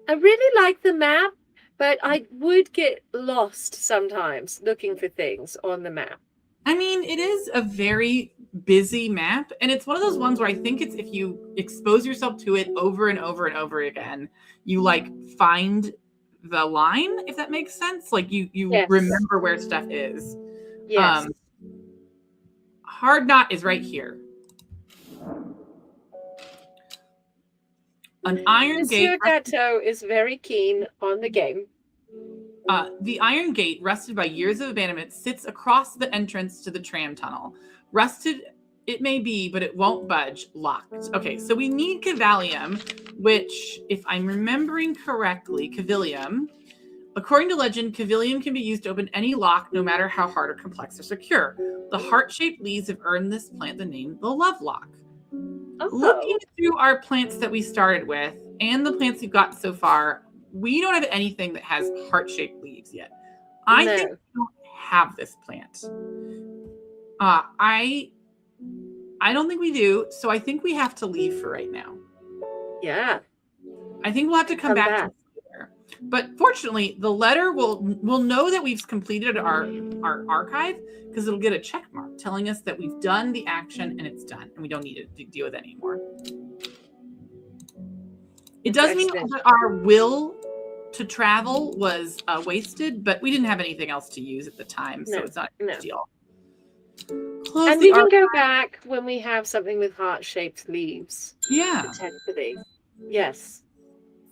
I really like the map, but I would get lost sometimes looking for things on the map. I mean, it is a very busy map, and it's one of those ones where I think it's if you expose yourself to it over and over and over again, you like find the line, if that makes sense. Like you yes. Remember where stuff is. Yes. Hard Knot is right here. An iron gate. Monsieur Gatto is very keen on the game. The iron gate, rusted by years of abandonment, sits across the entrance to the tram tunnel. Rusted it may be, but it won't budge. Locked. Okay, so we need Cavalium, which, if I'm remembering correctly, according to legend, Cavalium can be used to open any lock, no matter how hard or complex or secure. The heart-shaped leaves have earned this plant the name the Love Lock. Oh. Looking through our plants that we started with and the plants we've got so far, we don't have anything that has heart-shaped leaves yet. I think we don't have this plant. I don't think we do, so I think we have to leave for right now. Yeah. I think we'll have to come back to this later. But fortunately, the letter will know that we've completed our archive because it'll get a check mark telling us that we've done the action and it's done and we don't need to deal with it anymore. It does mean that our will to travel was wasted, but we didn't have anything else to use at the time, so it's not a big deal. And we can go back when we have something with heart-shaped leaves. Yeah. Potentially. Yes.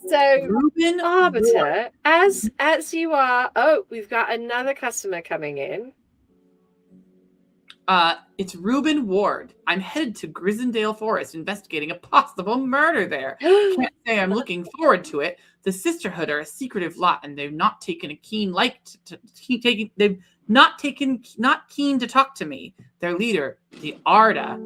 So, Ruben Arbiter, as you are... Oh, we've got another customer coming in. It's Reuben Ward. I'm headed to Grisendale Forest investigating a possible murder there. Can't say I'm looking forward to it. The Sisterhood are a secretive lot, and they've not taken a keen not keen to talk to me. Their leader, the Arda.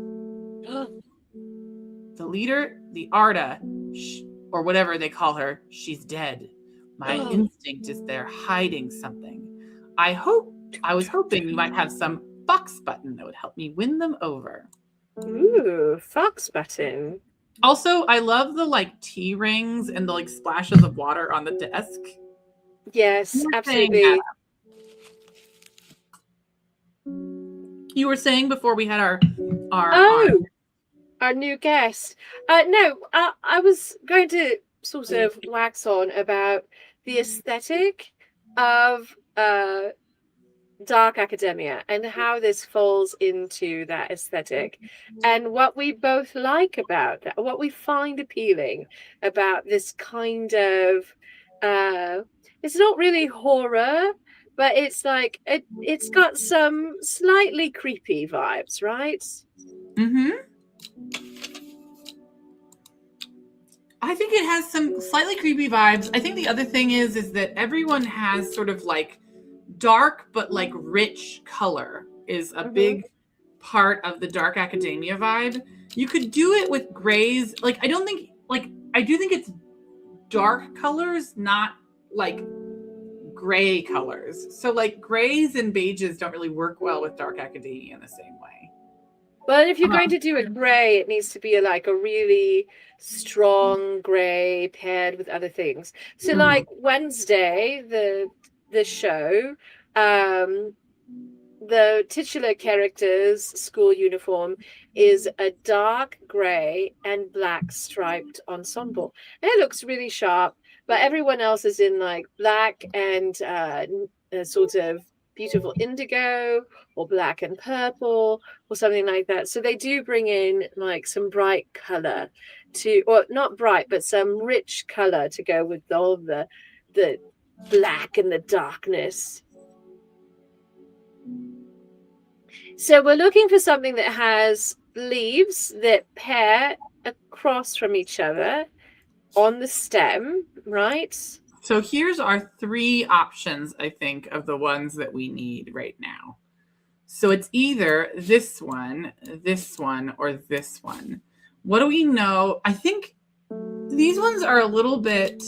Or whatever they call her, she's dead. My instinct is they're hiding something. I was hoping you might have some Fox button that would help me win them over. Ooh, Fox button. Also, I love the tea rings and the splashes of water on the desk. Yes, absolutely. You were saying before we had our new guest. No, I was going to sort of wax on about the aesthetic of Dark Academia and how this falls into that aesthetic and what we both like about that, what we find appealing about this kind of it's not really horror, but it's like it's got some slightly creepy vibes, right? Mm-hmm. I think it has some slightly creepy vibes. I think the other thing is that everyone has sort of like dark but like rich color is a Mm-hmm. big part of the dark academia vibe. You could do it with grays. Like I don't think like I do think it's dark colors, not like gray colors. So like grays and beiges don't really work well with dark academia in the same way. But if you're going Um, to do a gray, it needs to be like a really strong gray paired with other things. So mhm. like Wednesday, the show, um, the titular character's school uniform is a dark gray and black striped ensemble. And it looks really sharp, but everyone else is in like black and a sort of beautiful indigo or black and purple or something like that. So they do bring in like some bright color to, or not bright, but some rich color to go with all the black and the darkness. So we're looking for something that has leaves that pair across from each other on the stem, right? So here's our three options, I think, of the ones that we need right now. So it's either this one, or this one. What do we know? I think these ones are a little bit,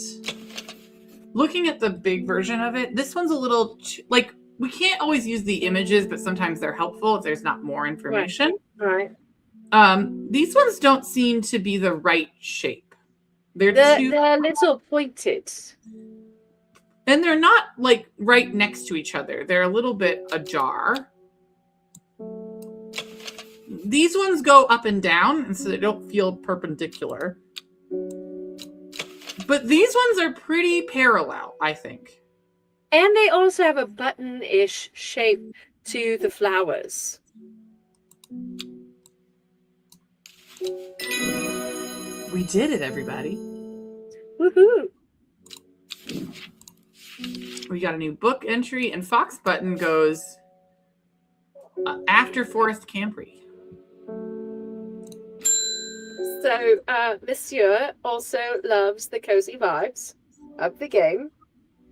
looking at the big version of it, this one's a little, like, we can't always use the images, but sometimes they're helpful if there's not more Right, information. right. These ones don't seem to be the right shape. They're They're too, they're little pointed. and they're not like right next to each other. They're a little bit ajar. These ones go up and down, and so they don't feel perpendicular. But these ones are pretty parallel, I think. And they also have a button-ish shape to the flowers. We did it, everybody. Woohoo! We got a new book entry, and Fox Button goes after Forest Camprey. So Monsieur also loves the cozy vibes of the game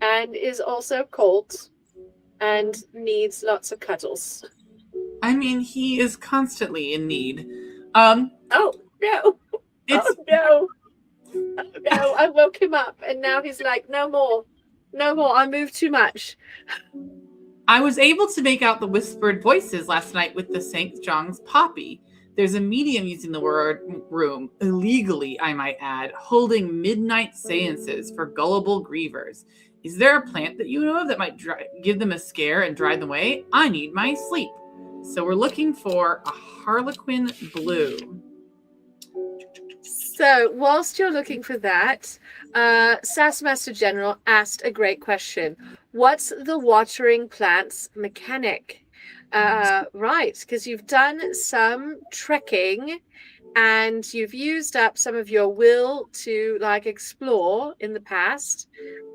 and is also cold and needs lots of cuddles. I mean, he is constantly in need. Oh no! It's Oh no! Oh no! I woke him up and now he's like, no more, no more. I moved too much. I was able to make out the whispered voices last night with the St. John's poppy. There's a medium using the word room, illegally, I might add, holding midnight seances for gullible grievers. Is there a plant that you know of that might give them a scare and drive them away? I need my sleep. So we're looking for a Harlequin blue. So whilst you're looking for that, SAS Master General asked a great question. What's the watering plants mechanic? Right, because you've done some trekking and you've used up some of your will to like explore in the past.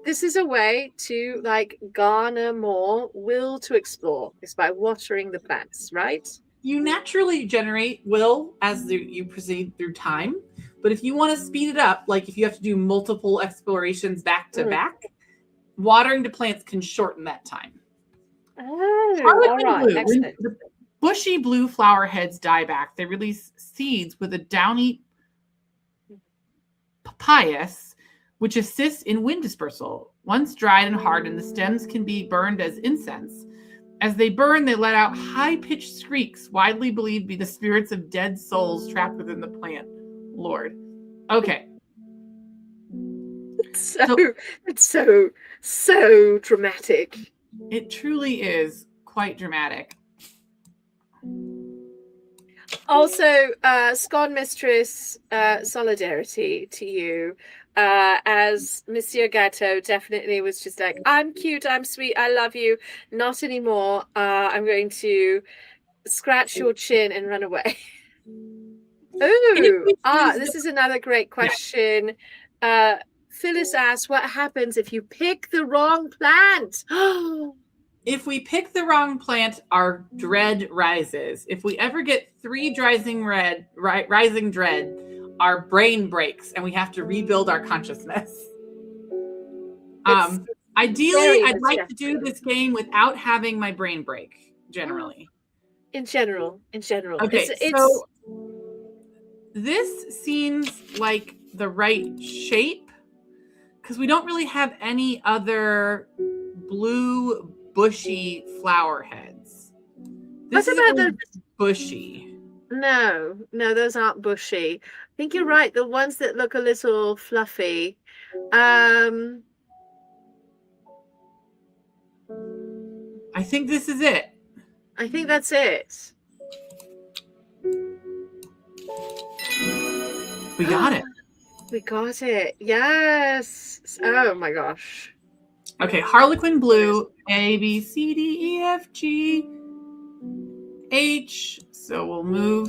This is a way to like garner more will to explore. It's by watering the plants, right? You naturally generate will as you proceed through time, but if you want to speed it up, like if you have to do multiple explorations back to back, watering the plants can shorten that time. Oh, all right, blue. excellent. When the bushy blue flower heads die back, they release seeds with a downy papyrus, which assists in wind dispersal. Once dried and hardened, the stems can be burned as incense. As they burn, they let out high-pitched shrieks, widely believed to be the spirits of dead souls trapped within the plant. Lord. Okay. It's so dramatic. It truly is quite dramatic. Also, Scone Mistress, solidarity to you. As Monsieur Gatto definitely was just like, I'm cute, I'm sweet, I love you. Not anymore. I'm going to scratch your chin and run away. Ooh, this is another great question. Phyllis asks, what happens if you pick the wrong plant? If we pick the wrong plant, our dread rises. If we ever get 3 rising dread, our brain breaks and we have to rebuild our consciousness. It's Ideally, very I'd like to do distressing. this game without having my brain break, generally. In general. Okay, It's so this seems like the right shape because we don't really have any other blue bushy flower heads. This what isn't about really the bushy. no, those aren't bushy. I think you're right, the ones that look a little fluffy. Um I think this is it. I think that's it. We got it. We got it. Yes. Oh my gosh. Okay, Harlequin blue, A, B, C, D, E, F, G, H. So we'll we're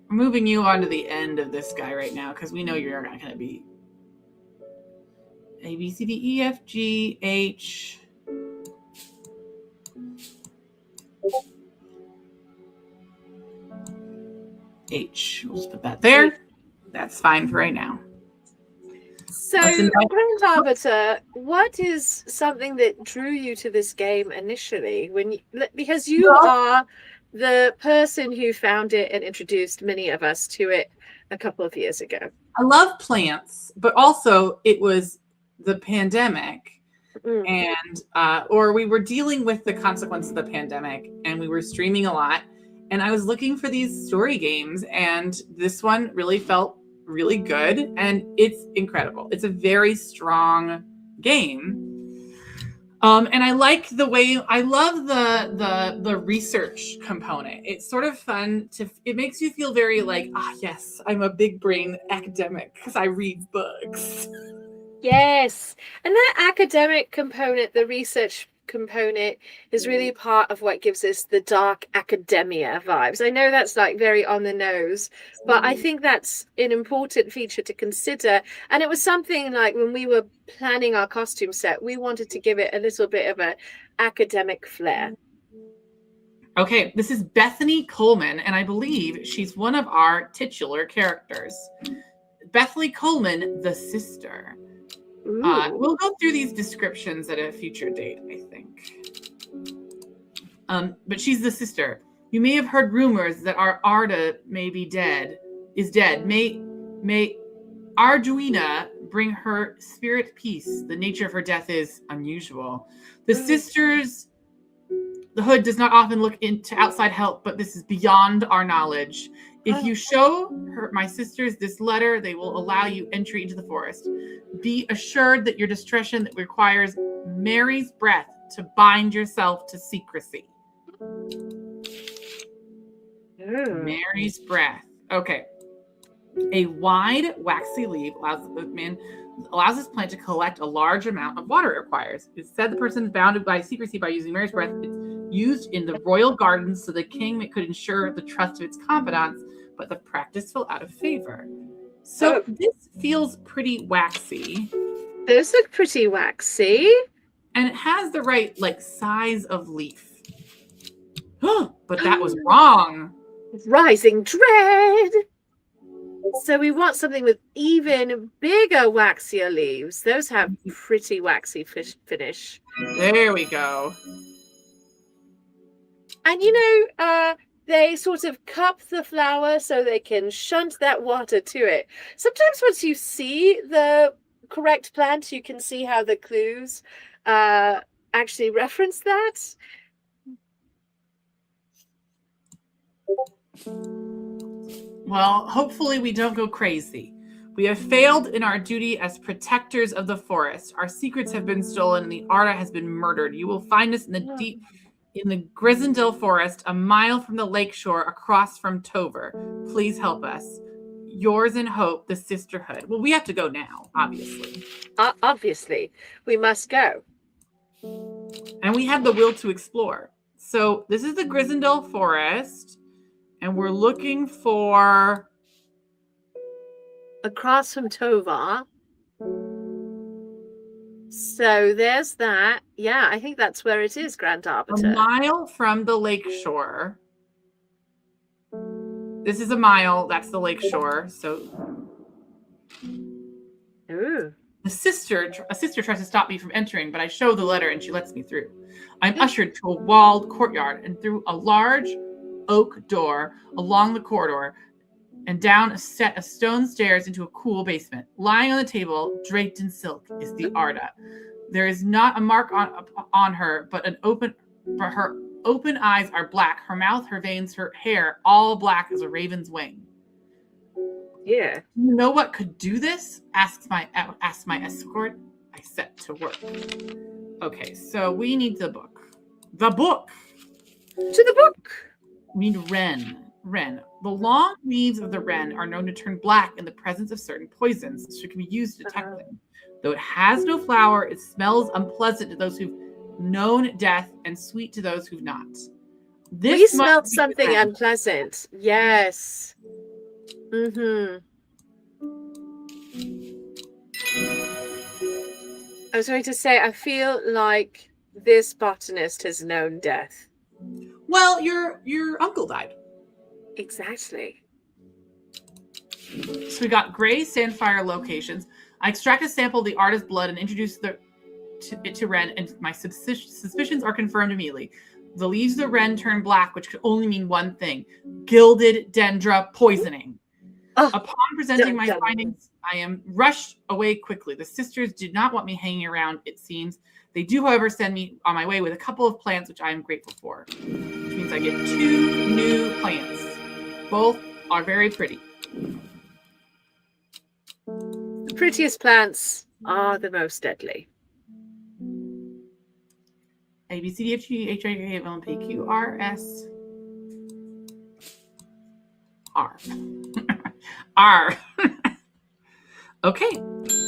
moving you onto the end of this guy right now because we know you're not going to be A, B, C, D, E, F, G, H. H. We'll just put that there. That's fine for right now. So, Grand Arbiter, what is something that drew you to this game initially? Because you are the person who found it and introduced many of us to it a couple of years ago. I love plants, but also it was the pandemic. And or we were dealing with the consequences of the pandemic and we were streaming a lot, and I was looking for these story games, and this one really felt really good, and it's incredible. It's a very strong game. And I like the way, I love the research component. It's sort of fun it makes you feel very like, yes, I'm a big brain academic because I read books. Yes. And that academic component, the research component, is really part of what gives us the dark academia vibes. I know that's like very on the nose, but I think that's an important feature to consider. And it was something like when we were planning our costume set, we wanted to give it a little bit of an academic flair. Okay, this is Bethany Coleman, and I believe she's one of our titular characters. Bethany Coleman, the sister. We'll go through these descriptions at a future date, I think. But she's the sister. You may have heard rumors that our Arda is dead. May Arduina bring her spirit peace. The nature of her death is unusual. The sisters, the hood does not often look into outside help, but this is beyond our knowledge. If you show my sisters this letter, they will allow you entry into the forest. Be assured that your discretion requires Mary's breath to bind yourself to secrecy. Mary's breath. Okay. A wide, waxy leaf allows this plant to collect a large amount of water it requires. It's said the person is bounded by secrecy by using Mary's breath. It's used in the royal gardens so the king could ensure the trust of its confidants, but the practice fell out of favor. So this feels pretty waxy. Those look pretty waxy. And it has the right size of leaf. But that was wrong. Rising dread. So we want something with even bigger, waxier leaves. Those have pretty waxy finish. There we go. And they sort of cup the flower so they can shunt that water to it. Sometimes once you see the correct plant, you can see how the clues actually reference that. Well, hopefully we don't go crazy. We have failed in our duty as protectors of the forest. Our secrets have been stolen and the Arda has been murdered. You will find us in the Grisendale forest, a mile from the lakeshore, across from Tover. Please help us. Yours in hope, the sisterhood. Well, we have to go now, obviously. Obviously, we must go. And we have the will to explore. So this is the Grisendale forest, and we're looking for... Across from Tovar. So there's that. Yeah, I think that's where it is, Grand A Arbiter. mile from the lake shore. This is a mile. That's the lake shore. So Ooh. a sister tries to stop me from entering, but I show the letter and she lets me through. I'm ushered to a walled courtyard and through a large oak door along the corridor and down a set of stone stairs into a cool basement. Lying on the table, draped in silk, is the Arda. There is not a mark on her, but her open eyes are black. Her mouth, her veins, her hair, all black as a raven's wing. Yeah. You know what could do this? Asked my escort. I set to work. Okay, so we need the book. The book. To the book. We need wren. Wren. The long leaves of the wren are known to turn black in the presence of certain poisons, so it can be used to detect them. Though it has no flower, it smells unpleasant to those who've known death and sweet to those who've not. We smelled something unpleasant. Yes. Mm-hmm. I was going to say, I feel like this botanist has known death. Well, your uncle died. Exactly. So we got gray sandfire locations. I extract a sample of the artist's blood and introduce it to Wren, and my suspicions are confirmed immediately. The leaves of the wren turn black, which could only mean one thing: gilded dendra poisoning. Oh, upon presenting my findings, I am rushed away quickly. The sisters did not want me hanging around, it seems. They do, however, send me on my way with a couple of plants, which I am grateful for. Which means I get 2 new plants. Both are very pretty. The prettiest plants are the most deadly. A, B, C, D, F, G, H, I, J, K, L, M, P, Q, R, S, R. R. Okay,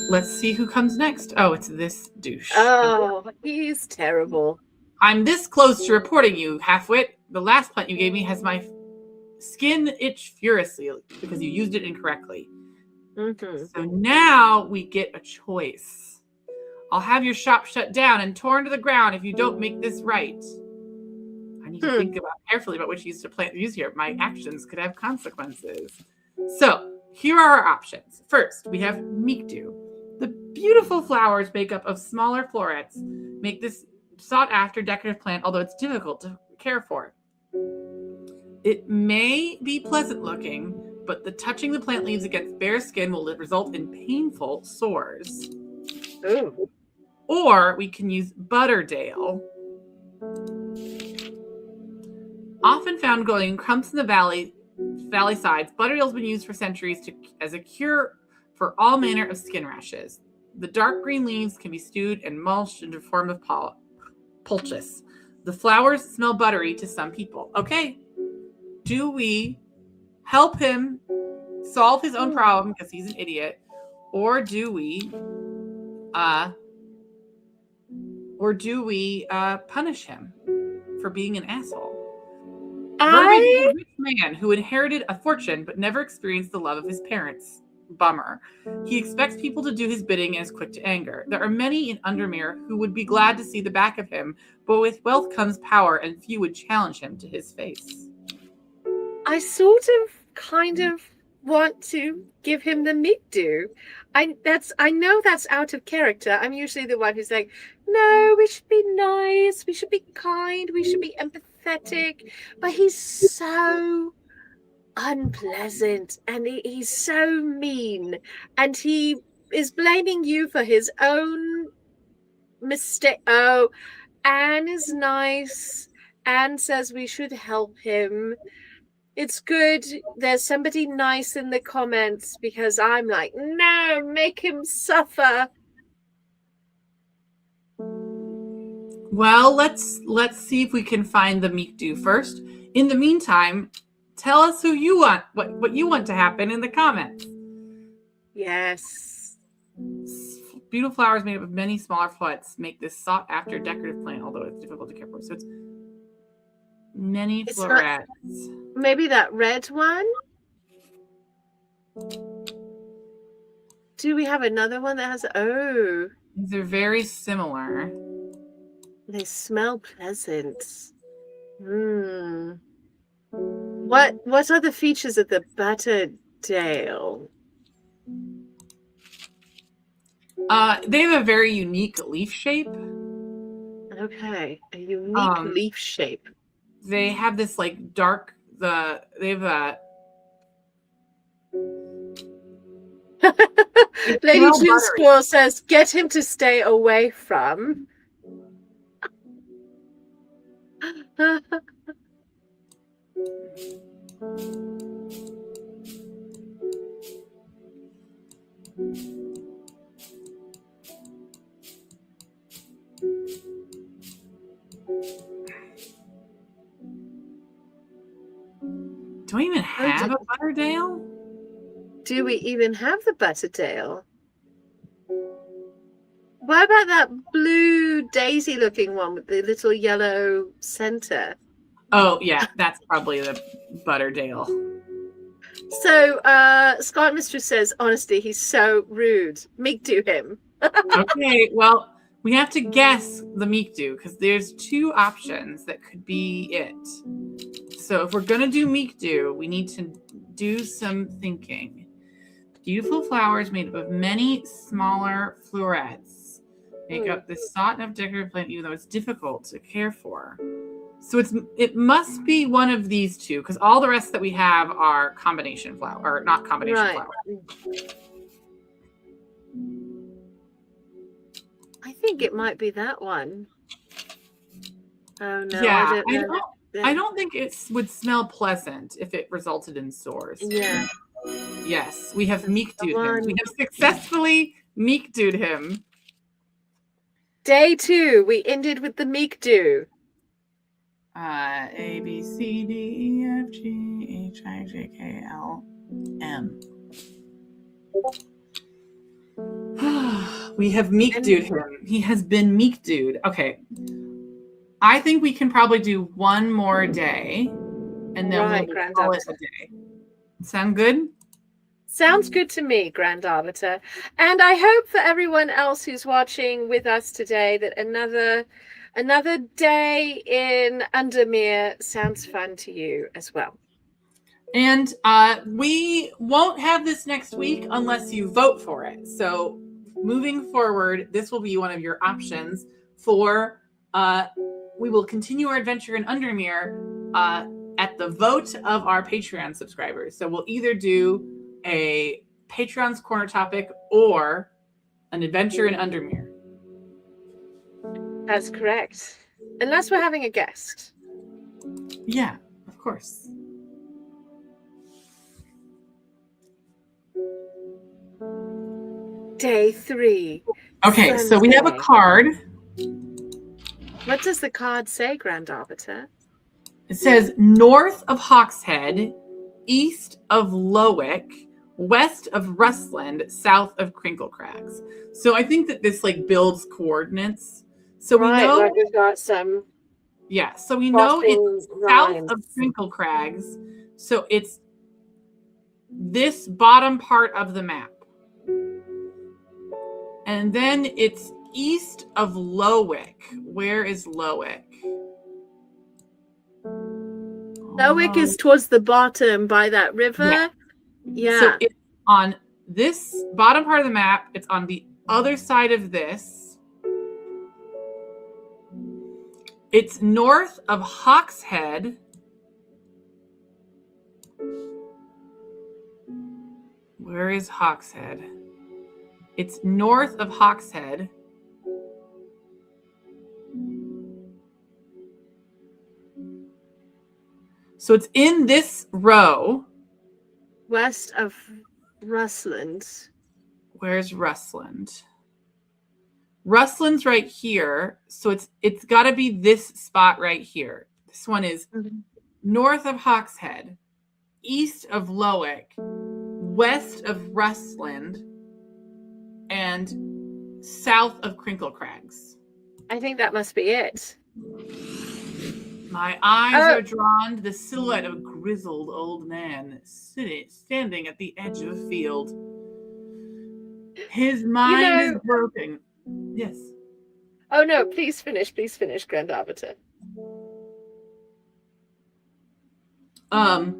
let's see who comes next. Oh, it's this douche. Oh, he's terrible. I'm this close to reporting you, Halfwit. The last plant you gave me has my skin itch furiously because you used it incorrectly. Mm-hmm. So now we get a choice. I'll have your shop shut down and torn to the ground if you don't make this right. I need to think carefully about which use to plant use here. My actions could have consequences. So here are our options. First, we have Meekdew. The beautiful flowers make up of smaller florets make this sought-after decorative plant, although it's difficult to care for. It may be pleasant looking, but the touching the plant leaves against bare skin will result in painful sores. Ooh. Or we can use Butterdale. Often found growing in clumps in the valley sides, Butterdale's been used for centuries as a cure for all manner of skin rashes. The dark green leaves can be stewed and mulched into a form of poultice. The flowers smell buttery to some people. Okay, do we help him solve his own problem because he's an idiot, or do we punish him for being an asshole? Burbage is a rich man who inherited a fortune but never experienced the love of his parents. Bummer. He expects people to do his bidding and is quick to anger. There are many in Undermere who would be glad to see the back of him, but with wealth comes power, and few would challenge him to his face. I kind of want to give him the Meekdew. I know that's out of character. I'm usually the one who's like, no, we should be nice, we should be kind, we should be empathetic. But he's so unpleasant and he's so mean, and he is blaming you for his own mistake. Oh, Anne is nice. Anne says we should help him. It's good there's somebody nice in the comments, because I'm like, no, make him suffer. Well, let's see if we can find the Meekdew first. In the meantime, tell us who you want, what you want to happen in the comments. Yes. Beautiful flowers made up of many smaller florets make this sought-after decorative plant, although it's difficult to care for. So it's many florets. Maybe that red one? Do we have another one that has... Oh. These are very similar. They smell pleasant. What are the features of the Butterdale? They have a very unique leaf shape. Okay, a unique Um, leaf shape. they have this like dark. They have a. Lady Smell June buttery. Squirrel says, "Get him to stay away from." Do we even have a Butterdale? Do we even have the Butterdale? What about that blue daisy looking one with the little yellow center? Oh yeah, that's probably the Butterdale. So Scott Mistress says, honestly, he's so rude. Meek do him. Okay, well, we have to guess the Meekdu because there's two options that could be it. So if we're gonna do Meekdu, we need to do some thinking. Beautiful flowers made up of many smaller florets make up this sought of decorative plant, even though it's difficult to care for. So it must be one of these two because all the rest that we have are combination flower, or not combination flower. I think it might be that one. Oh no, Yeah, I don't know. I don't think it would smell pleasant if it resulted in sores. Yeah. Yes, we have Meekdu'd him. We have successfully Meekdu'd him. Day 2, we ended with the Meekdu. A, B, C, D, E, F, G, H, I, J, K, L, M. We have Meekdu'd him. He has been Meekdu'd. Okay. I think we can probably do one more day, and then we'll call it a day. Sound good? Sounds good to me, Grand Arbiter. And I hope for everyone else who's watching with us today that another day in Undermere sounds fun to you as well. And we won't have this next week unless you vote for it. So moving forward, this will be one of your options for we will continue our adventure in Undermere at the vote of our Patreon subscribers. So we'll either do a Patreon's Corner topic or an adventure in Undermere. That's correct. Unless we're having a guest. Yeah, of course. Day 3. Okay, Sunday. So we have a card. What does the card say, Grand Arbiter? It says north of Hawkshead, east of Lowick, west of Rustland, south of Crinkle Crags. So I think that this like builds coordinates. So we know like we've got some. Yeah, so we know it's south of Crinkle Crags. So it's this bottom part of the map. And then it's east of Lowick. Where is Lowick? Lowick is towards the bottom by that river. Yeah. So it's on this bottom part of the map. It's on the other side of this. It's north of Hawkshead. Where is Hawkshead? It's north of Hawkshead. So it's in this row. West of Rustland. Where's Rustland? Rustland's right here. So it's got to be this spot right here. This one is north of Hawkshead, east of Lowick, west of Rustland, and south of Crinkle Crags. I think that must be it. My eyes are drawn to the silhouette of a grizzled old man standing at the edge of a field. His mind is broken. Yes. Oh no, please finish, Grand Arbiter. Uh,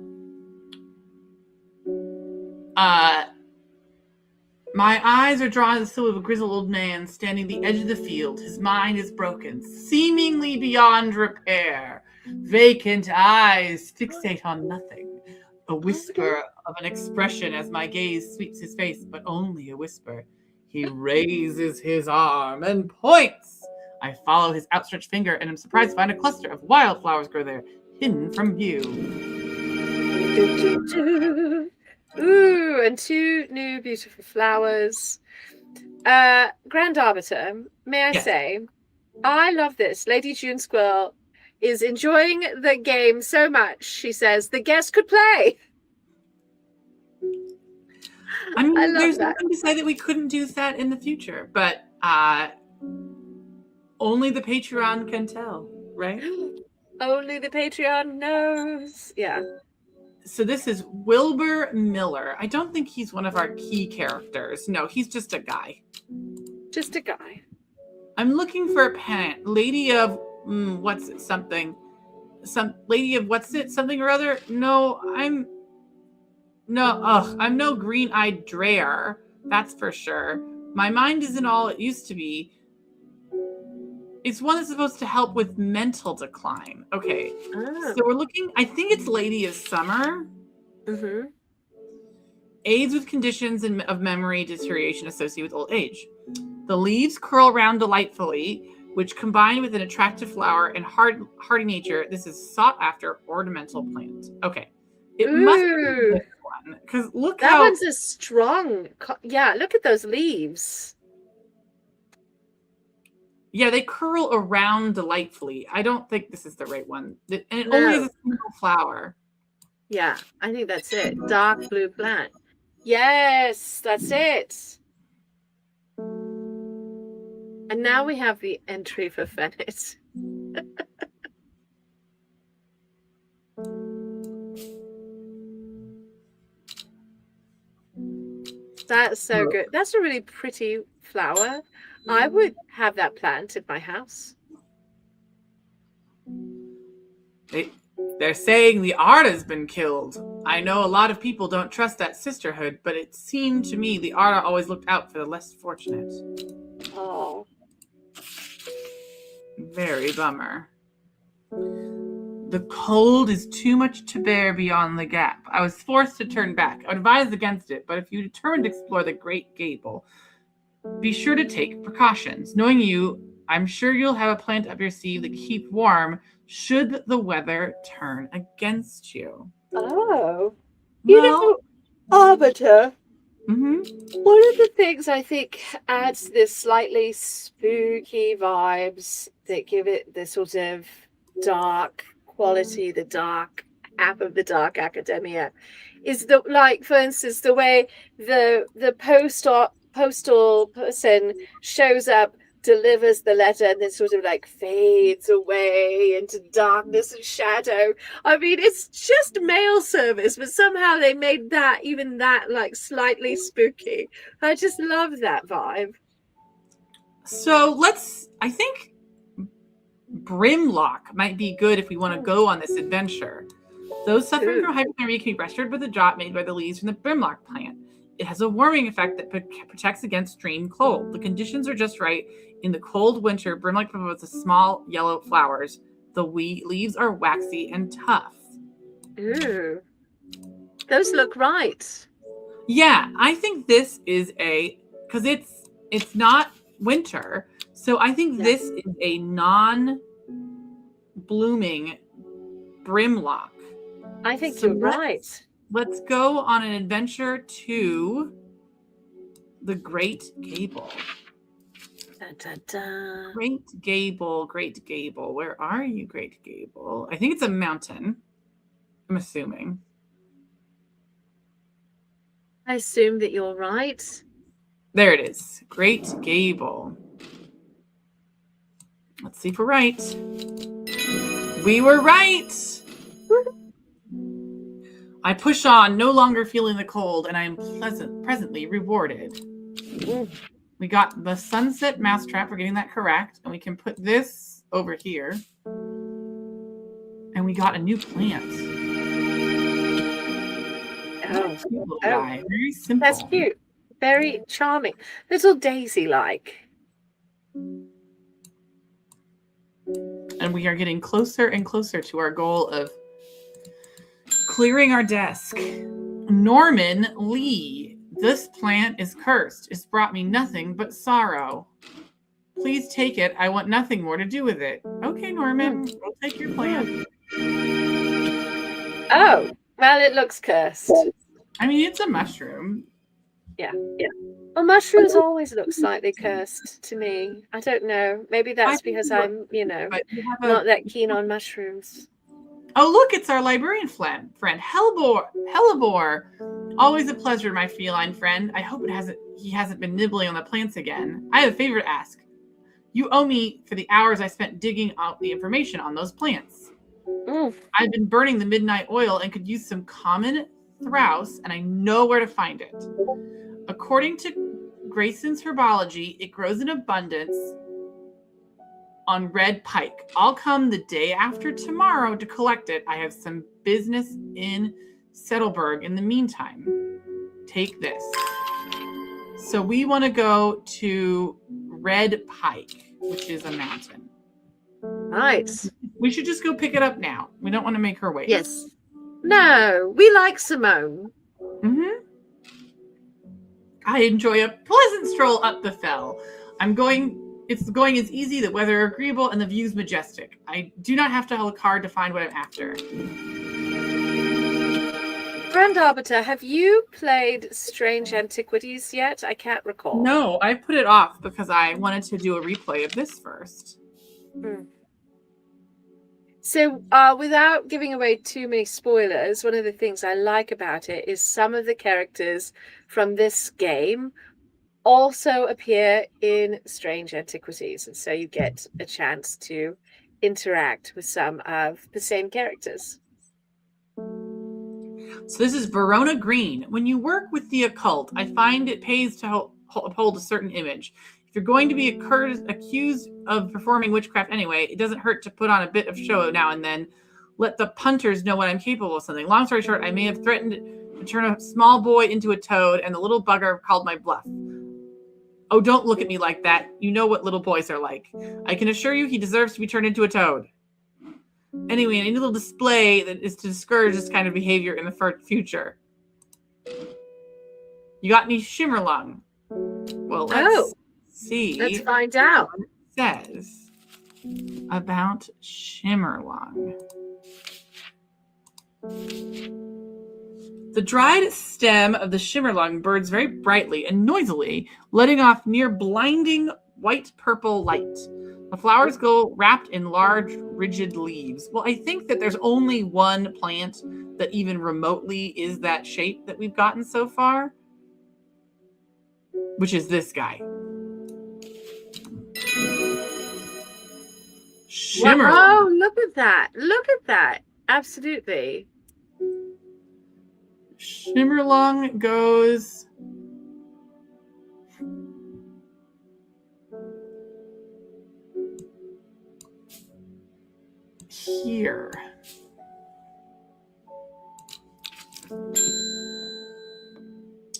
My eyes are drawn to the silhouette of a grizzled old man standing at the edge of the field. His mind is broken, seemingly beyond repair. Vacant eyes fixate on nothing. A whisper of an expression as my gaze sweeps his face, but only a whisper. He raises his arm and points. I follow his outstretched finger and am surprised to find a cluster of wildflowers grow there, hidden from view. Ooh, and 2 new beautiful flowers. Grand Arbiter, may I say, I love this. Lady June Squirrel is enjoying the game so much, she says, the guest could play. I mean, I love there's that. nothing to say that we couldn't do that in the future, but only the Patreon can tell, right? Only the Patreon knows. Yeah. So this is Wilbur Miller. I don't think he's one of our key characters. No, he's just a guy. Just a guy. I'm looking for a pennant. Lady of what's it? Something. Some lady of what's it? Something or other. No, I'm no green-eyed Dreyer. That's for sure. My mind isn't all it used to be. It's one that's supposed to help with mental decline. Okay. Oh. So we're looking, I think it's Lady of Summer. Mm-hmm. Aids with conditions of memory deterioration associated with old age. The leaves curl round delightfully, which combined with an attractive flower and hardy nature, this is sought after ornamental plant. Okay. It must be this one. Because look that how... one's a strong... Yeah, look at those leaves. Yeah, they curl around delightfully. I don't think this is the right one. And it only has a single flower. Yeah, I think that's it. Dark blue plant. Yes, that's it. And now we have the entry for Fennet. That's so good. That's a really pretty flower. I would have that plant in my house. They're saying the art has been killed. I know a lot of people don't trust that sisterhood, but it seemed to me the art always looked out for the less fortunate. Oh. Very bummer. The cold is too much to bear beyond the gap. I was forced to turn back. I would advise against it, but if you determine to explore the Great Gable, be sure to take precautions. Knowing you, I'm sure you'll have a plant up your sleeve that keep warm should the weather turn against you. Oh. You know, Arbiter, one of the things I think adds this slightly spooky vibes that give it this sort of dark quality, the dark half of the Dark Academia, is the, like, for instance, the way the postal person shows up, delivers the letter, and then sort of like fades away into darkness and shadow. I mean, it's just mail service, but somehow they made that, even that, like slightly spooky. I just love that vibe. So I think Brimlock might be good if we want to go on this adventure. Those suffering from hypothermia can be restored with a drop made by the leaves from the Brimlock plant. It has a warming effect that protects against extreme cold. The conditions are just right. In the cold winter, Brimlock promotes small yellow flowers. The leaves are waxy and tough. Ooh. Those look right. Yeah, I think this is because it's not winter, so I think this is a non-blooming Brimlock. I think you're right. Let's go on an adventure to the Great Gable. Dun, dun, dun. Great Gable. Where are you, Great Gable? I think it's a mountain. I'm assuming. I assume that you're right. There it is. Great Gable. Let's see if we're right. We were right. I push on, no longer feeling the cold, and I am presently rewarded. We got the sunset mousetrap. We're getting that correct. And we can put this over here. And we got a new plant. Oh, Cute little guy. Very simple. that's cute. Very charming. Little daisy-like. And we are getting closer and closer to our goal of clearing our desk. Norman Lee. This plant is cursed. It's brought me nothing but sorrow. Please take it. I want nothing more to do with it. Okay, Norman. We'll take your plant. Oh, well, it looks cursed. I mean, it's a mushroom. Yeah. Well, mushrooms always look slightly cursed to me. I don't know. Maybe that's because I'm, not that keen on mushrooms. Oh, look, it's our librarian friend, Hellebore. Always a pleasure, my feline friend. I hope he hasn't been nibbling on the plants again. I have a favor to ask. You owe me for the hours I spent digging out the information on those plants. I've been burning the midnight oil and could use some common throuse, and I know where to find it. According to Grayson's herbology, it grows in abundance on red pike. I'll come the day after tomorrow to collect it. I have some business in Settleburg in the meantime. Take this. So we want to go to Red Pike, which is a mountain. Nice. We should just go pick it up now. We don't want to make her wait. Yes. No, we like Simone. Mm-hmm. I enjoy a pleasant stroll up the fell. It's going as easy, the weather agreeable, and the views majestic. I do not have to hold a card to find what I'm after. Grand Arbiter, have you played Strange Antiquities yet? I can't recall. No, I put it off because I wanted to do a replay of this first. So, without giving away too many spoilers, one of the things I like about it is some of the characters from this game also appear in Strange Antiquities, and so you get a chance to interact with some of the same characters. So this is Verona Green. When you work with the occult, I find it pays to uphold a certain image. If you're going to be accused of performing witchcraft anyway, it doesn't hurt to put on a bit of show now and then. Let the punters know when I'm capable of something. Long story short, I may have threatened to turn a small boy into a toad, and the little bugger called my bluff. Oh, don't look at me like that. You know what little boys are like. I can assure you he deserves to be turned into a toad. Anyway, any little display that is to discourage this kind of behavior in the future. You got any Shimmerlung? Well, let's see. Let's find out. What it says about Shimmerlung. The dried stem of the Shimmerlung burns very brightly and noisily, letting off near blinding white-purple light. The flowers go wrapped in large, rigid leaves. Well, I think that there's only one plant that even remotely is that shape that we've gotten so far, which is this guy. Shimmerlung. Oh, look at that. Look at that. Absolutely. Shimmerlung goes here.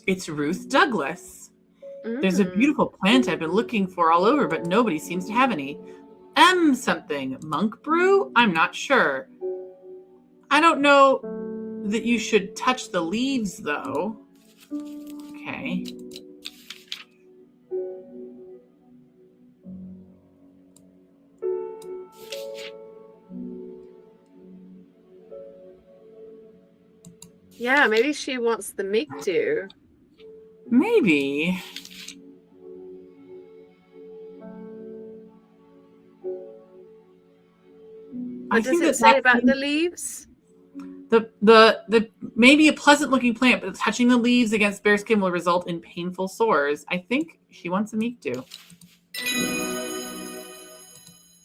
It's Ruth Douglas. There's a beautiful plant I've been looking for all over, but nobody seems to have any. Something. Monk brew? I'm not sure. I don't know that you should touch the leaves, though. Okay. Yeah, maybe she wants the Mikdu. Maybe. What does it say about the leaves? The maybe a pleasant looking plant, but touching the leaves against bare skin will result in painful sores. I think she wants a Mikdu.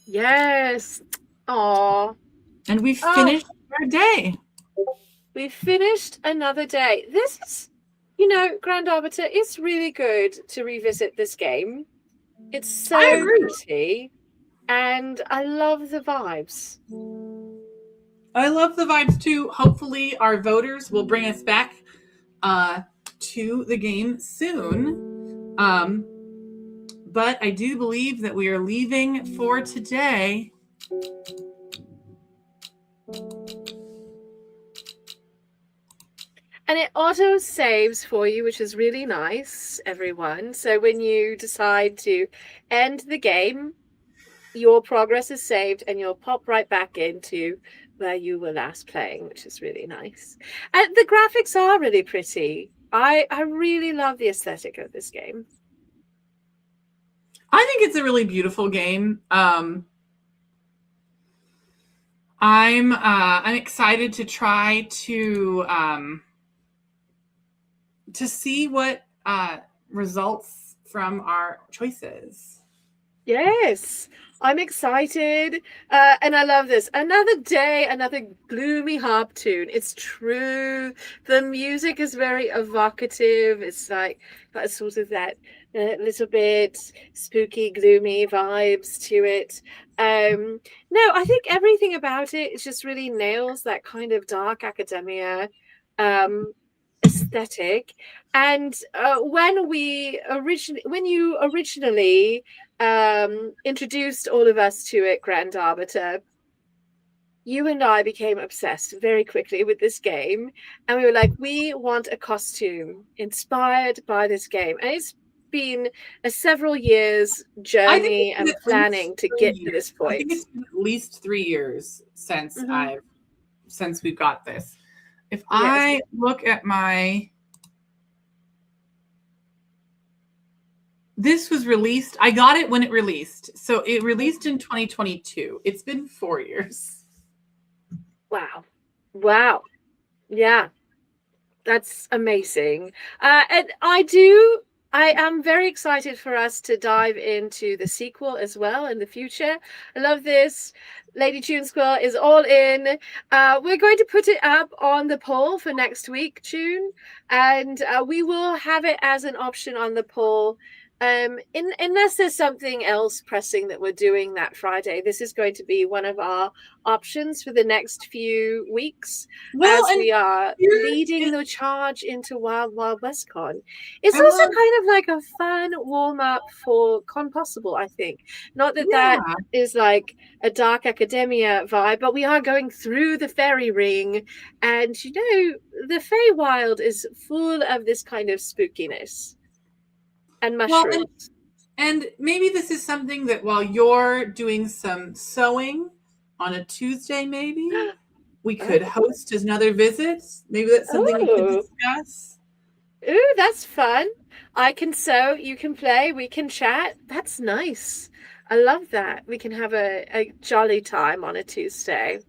Yes. Aw. And we finished our day. We finished another day. This is, Grand Arbiter, it's really good to revisit this game. It's I so agree. pretty, and I love the vibes. I love the vibes too. Hopefully, our voters will bring us back uh, to the game soon. But I do believe that we are leaving for today. And it auto saves for you, which is really nice, everyone. So when you decide to end the game, your progress is saved and you'll pop right back into where you were last playing, which is really nice. And the graphics are really pretty. I really love the aesthetic of this game. I think it's a really beautiful game. I'm excited to try to see what results from our choices. Yes, I'm excited. And I love this. Another day, another gloomy harp tune. It's true. The music is very evocative. It's like got sort of that little bit spooky, gloomy vibes to it. No, I think everything about it just really nails that kind of dark academia um, aesthetic. And when you originally introduced all of us to it, Grand Arbiter, you and I became obsessed very quickly with this game. And we were like, we want a costume inspired by this game. And it's been a several years I think it's journey been and at least planning to 3 get to this years. I think point. it's been at least 3 years since Hmm. we've got this. If Yes. I look at my this was released, I got it when it released. So it released in 2022. It's been 4 years. Wow. Wow. Yeah. That's amazing. And I am very excited for us to dive into the sequel as well in the future. I love this. Lady June Squirrel is all in. We're going to put it up on the poll for next week, June, and we will have it as an option on the poll. Unless there's something else pressing that we're doing that Friday, this is going to be one of our options for the next few weeks Well, as and we are here leading is the charge into Wild Wild West Con. It's and also well, kind of like a fun warm up for Con Possible, I think. Not that that yeah. is like a dark academia vibe, but we are going through the fairy ring, and the Feywild is full of this kind of spookiness and Well, mushrooms. and maybe this is something that while you're doing some sewing on a Tuesday, maybe we could Oh, host another visit. Maybe that's something we could oh, discuss. ooh, that's fun. I can sew, you can play, we can chat. That's nice. I love that. We can have a jolly time on a Tuesday.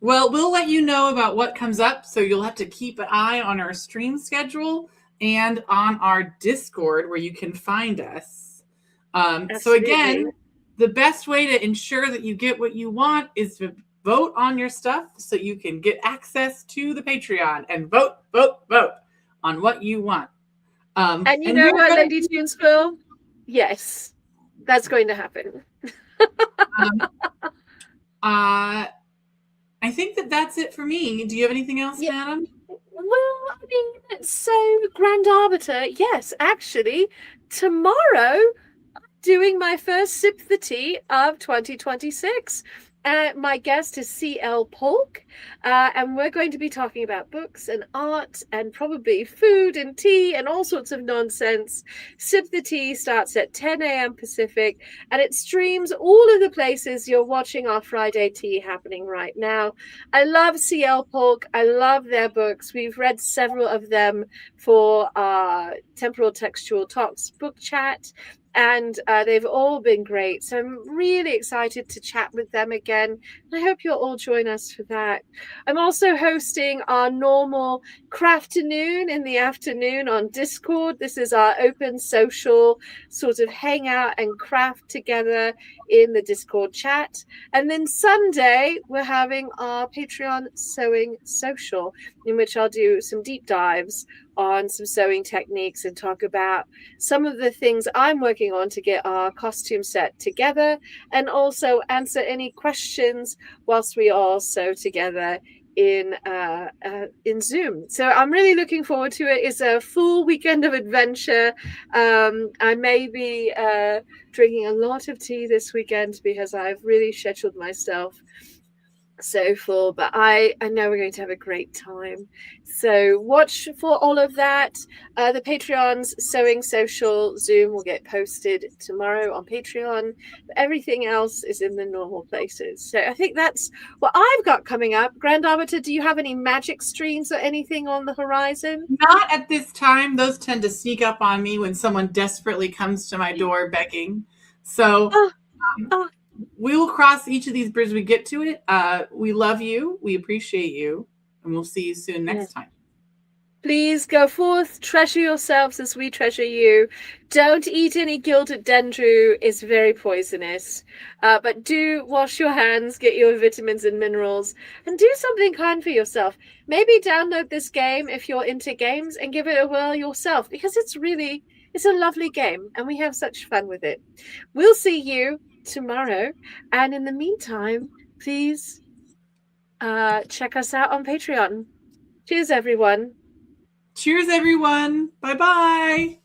Well, we'll let you know about what comes up, so you'll have to keep an eye on our stream schedule and on our Discord where you can find us. So, Absolutely. again, the best way to ensure that you get what you want is to vote on your stuff so you can get access to the Patreon and vote, vote, vote on what you want. And you And know we're what, going Lady to, Tunesville? Yes, that's going to happen. um, uh, I think that that's it for me. Do you have anything else, Yeah. madam? Well, I mean, so Grand Arbiter, yes, actually, tomorrow doing my first Sip the Tea of 2026. My guest is C.L. Polk, and we're going to be talking about books and art and probably food and tea and all sorts of nonsense. Sip the Tea starts at 10 a.m. Pacific, and it streams all of the places you're watching our Friday tea happening right now. I love C.L. Polk. I love their books. We've read several of them for our Temporal Textual Talks book chat, and they've all been great. So I'm really excited to chat with them again. And I hope you'll all join us for that. I'm also hosting our normal Crafternoon in the afternoon on Discord. This is our open social sort of hangout and craft together in the Discord chat. And then Sunday, we're having our Patreon sewing social, in which I'll do some deep dives on some sewing techniques and talk about some of the things I'm working on to get our costume set together, and also answer any questions whilst we all sew together in Zoom. So I'm really looking forward to it. It's a full weekend of adventure. I may be drinking a lot of tea this weekend because I've really scheduled myself so full, but I know we're going to have a great time. So watch for all of that. The Patreon's Sewing Social Zoom will get posted tomorrow on Patreon. Everything else is in the normal places. So I think that's what I've got coming up. Grand Arbiter, do you have any magic streams or anything on the horizon? Not at this time. Those tend to sneak up on me when someone desperately comes to my door begging. So Oh, oh. we will cross each of these bridges we get to it. We love you. We appreciate you. And we'll see you soon next time. Please go forth, treasure yourselves as we treasure you. Don't eat any gilded dendru, it's very poisonous. But do wash your hands, get your vitamins and minerals, and do something kind for yourself. Maybe download this game if you're into games and give it a whirl yourself, because it's a lovely game and we have such fun with it. We'll see you tomorrow. And in the meantime, please check us out on Patreon. Cheers, everyone. Cheers, everyone. Bye-bye.